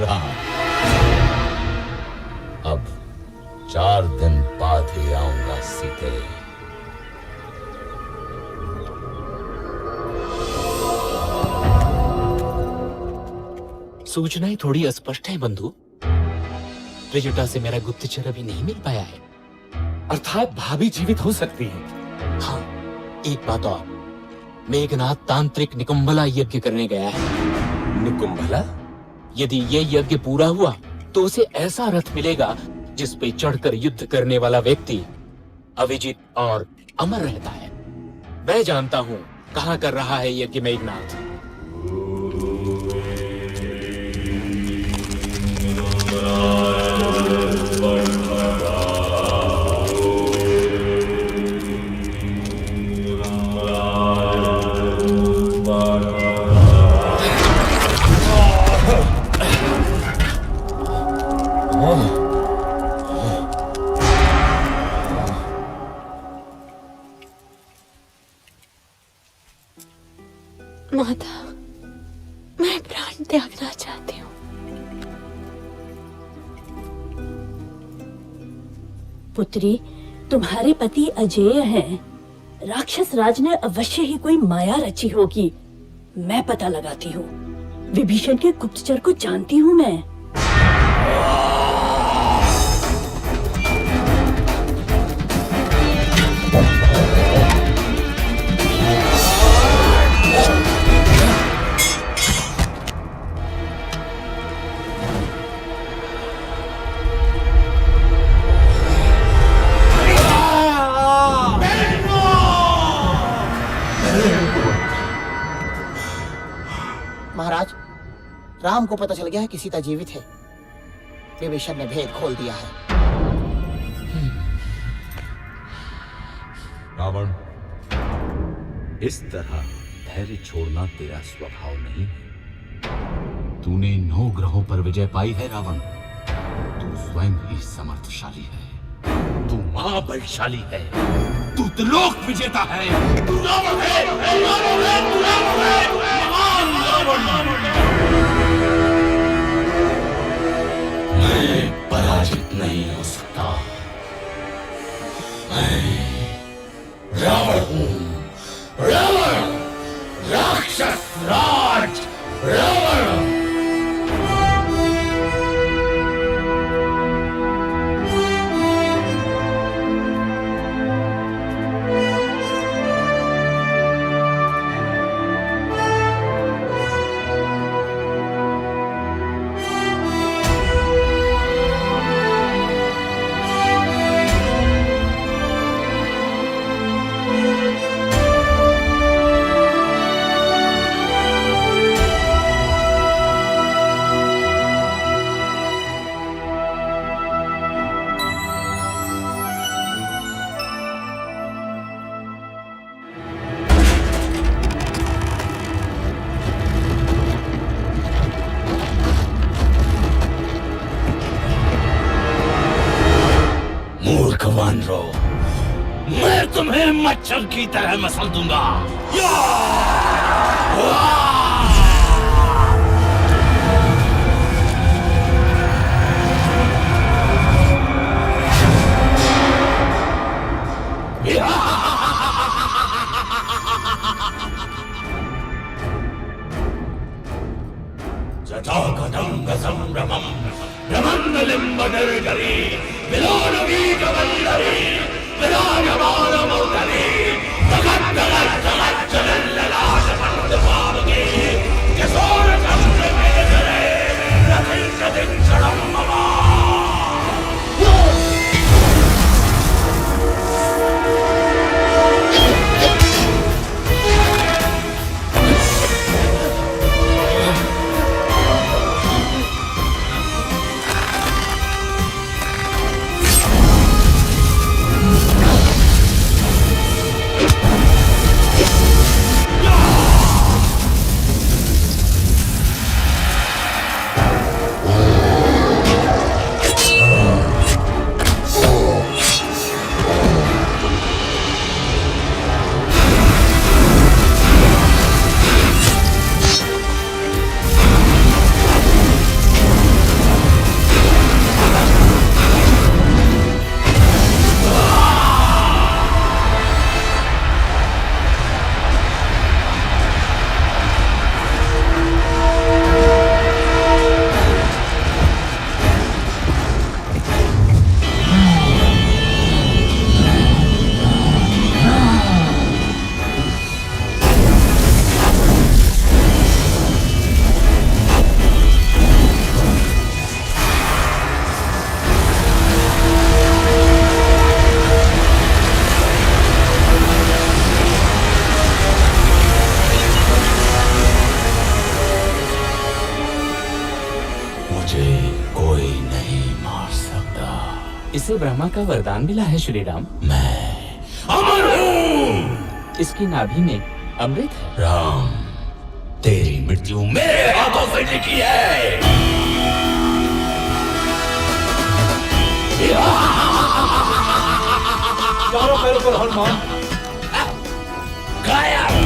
राम। अब 4 दिन बाद ही आऊंगा सीते। सूचनाएं थोड़ी अस्पष्ट है बंधु। त्रिजटा से मेरा गुप्तचर अभी नहीं मिल पाया है। अर्थात भाभी जीवित हो सकती है। हाँ, एक बात और, मेघनाथ तांत्रिक निकुंभला यज्ञ करने गया है। निकुंभला? यदि ये यज्ञ पूरा हुआ तो उसे ऐसा रथ मिलेगा जिस पे चढ़कर युद्ध करने वाला व्यक्ति अविजित और अमर रहता है। मैं जानता हूँ कहाँ कर रहा है यज्ञ मेघनाथ। माता, मैं प्राण त्यागना चाहती हूँ। पुत्री, तुम्हारे पति अजेय हैं। राक्षस राज ने अवश्य ही कोई माया रची होगी। मैं पता लगाती हूँ। विभीषण के गुप्तचर को जानती हूँ मैं। महाराज, राम को पता चल गया है कि सीता जीवित है। विभीषण ने भेद खोल दिया है। रावण, इस तरह धैर्य छोड़ना तेरा स्वभाव नहीं है। तूने 9 ग्रहों पर विजय पाई है रावण। तू स्वयं ही समर्थशाली है। तू महाबलशाली है। तू त्रिलोक विजेता है। तू रावण है, रावण है, तू रावण है, महान रावण। मैं पराजित नहीं हो सकता। मैं रावण हूं। रावण, राक्षस राज रावण। मैं तुम्हें मच्छर की तरह मसल दूंगा। जटाकटंग संभ्रमं ब्रह्मलिम्बनिर्जरी विलोलवीकवल्लरी विराजमानमौदरी जगत् जगत् जगत् जलल्ललाश पंडपावके किशोर चंद्र मेघरे रथिंचदिक्षणं मम। इसे ब्रह्मा का वरदान मिला है श्री राम। मैं अमर हूँ। इसकी नाभि में अमृत है। राम, तेरी मृत्यु मेरे हाथों से लिखी है। चारों पैरों पर हनुमान। गायब।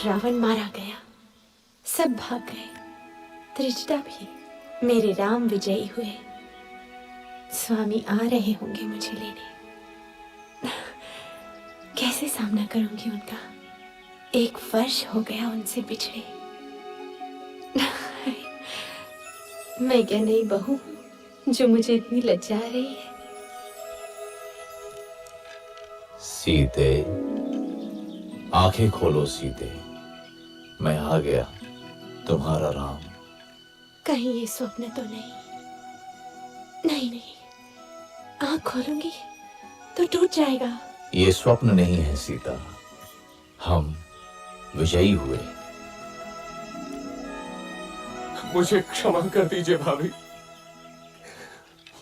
रावण मारा गया, सब भाग गए, त्रिजटा भी। मेरे राम विजयी हुए। स्वामी आ रहे होंगे मुझे लेने। कैसे सामना करूंगी उनका? 1 वर्ष हो गया उनसे बिछड़े। मैं क्या नई बहू हूं जो मुझे इतनी लज्जा आ रही है? सीते, आंखें खोलो सीते, मैं आ गया, तुम्हारा राम। कहीं ये स्वप्न तो नहीं? नहीं नहीं, आंख खोलूंगी तो टूट जाएगा। ये स्वप्न नहीं है सीता, हम विजयी हुए। मुझे क्षमा कर दीजिए भाभी,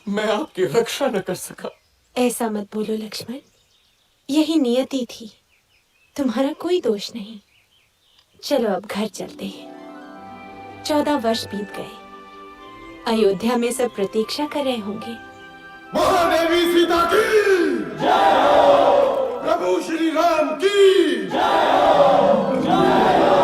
मैं आपकी रक्षा न कर सका। ऐसा मत बोलो लक्ष्मण, यही नियति थी, तुम्हारा कोई दोष नहीं। चलो अब घर चलते हैं। 14 वर्ष बीत गए, अयोध्या में सब प्रतीक्षा कर रहे होंगे। महादेवी सीता की जय हो, प्रभु श्री राम की जय हो, जय हो।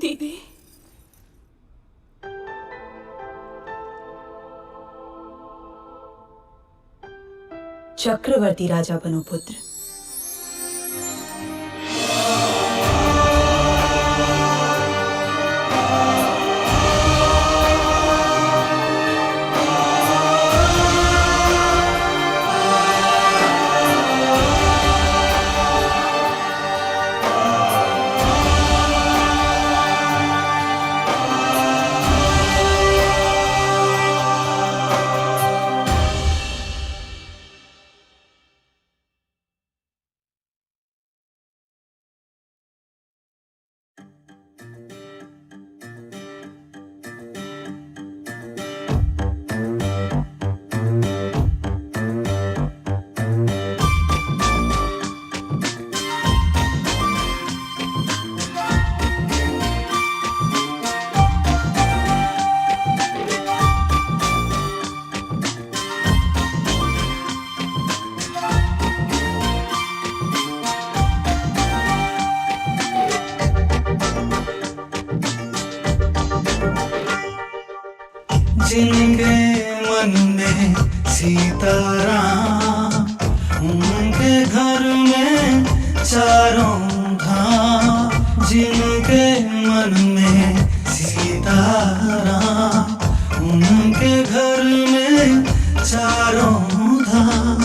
दीदी, चक्रवर्ती राजा बनो पुत्र। जिनके मन में सीताराम, उनके घर में चारों धाम। जिनके मन में सीताराम, उनके घर में चारों धाम।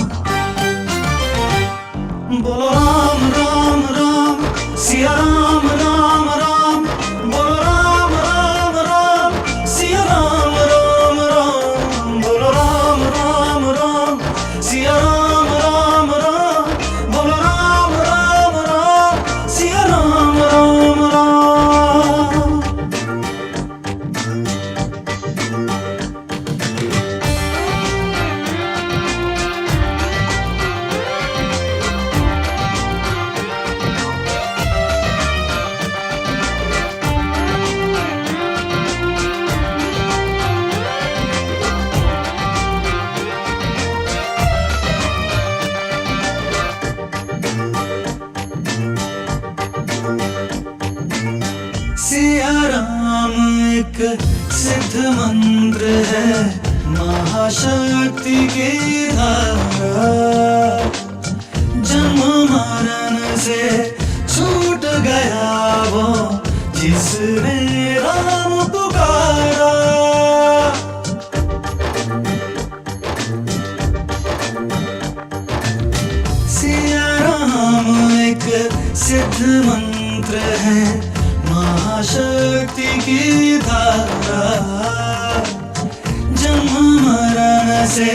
बोलो राम राम राम, सिया राम राम राम। बोलो राम राम राम, सिया राम राम राम। बोलो राम राम राम, सिया राम राम राम। बोलो राम राम राम, सिया राम राम राम। सिया राम एक सिद्ध मंत्र है, महाशक्ति की धारा। जन्म मरण से छूट गया वो, जिसने राम पुकारा। सिया राम एक सिद्ध मंत्र है, महाशक्ति की धारा। जन्म मरण से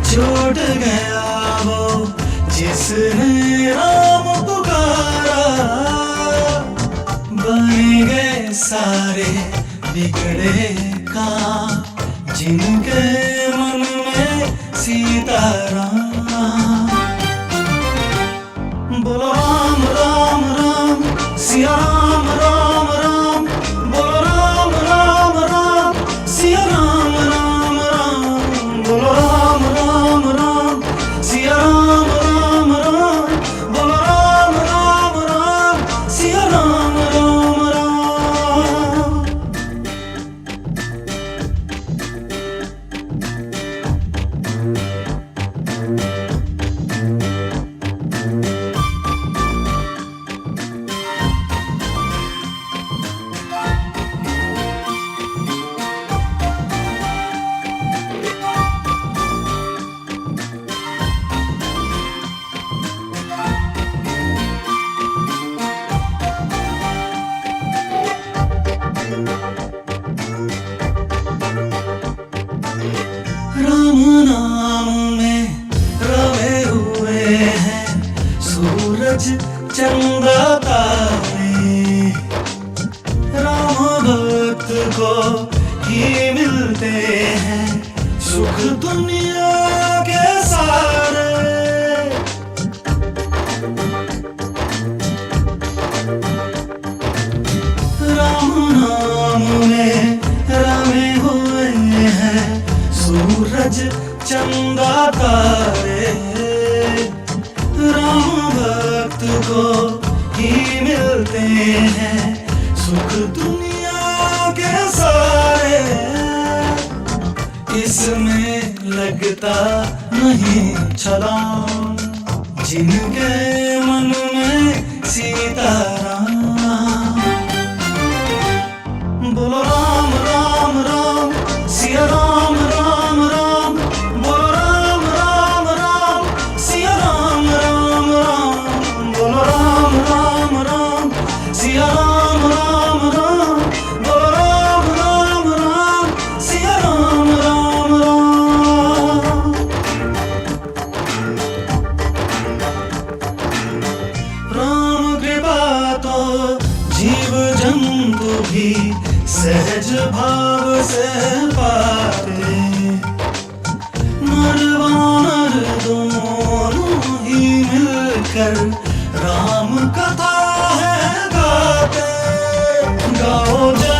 छूट गया वो, जिसने राम पुकारा बन गए सारे बिगड़े काम, जिनके मन में सीताराम। बोलो राम राम राम सिया राम राम राम, बोलो राम राम राम सिया राम राम राम, बोलो राम राम राम सिया राम राम राम, बोलो राम राम राम सिया राम राम राम। राम नाम में रमे हुए हैं सूरज चंदा तारे, राम भक्त को ही मिलते हैं सुख दुनिया के सारे। राम नाम में रमे हुए हैं सूरज चंदा तारे, राम भक्त को ही मिलते हैं सुख दुनिया के सारे। इसमें लगता नहीं छलांग, जिनके मन में सीताराम। बोलो राम राम राम सिया राम राम राम, बोलो राम राम राम सिया राम राम राम, बोलो राम राम राम सिया राम राम राम, बोलो राम राम राम सिया राम राम राम। राम कृपा तो जीव जंतु भी सहज भाव से पाते, नर वानर दोनों ही मिलकर राम कथा है गाते। गाओ जय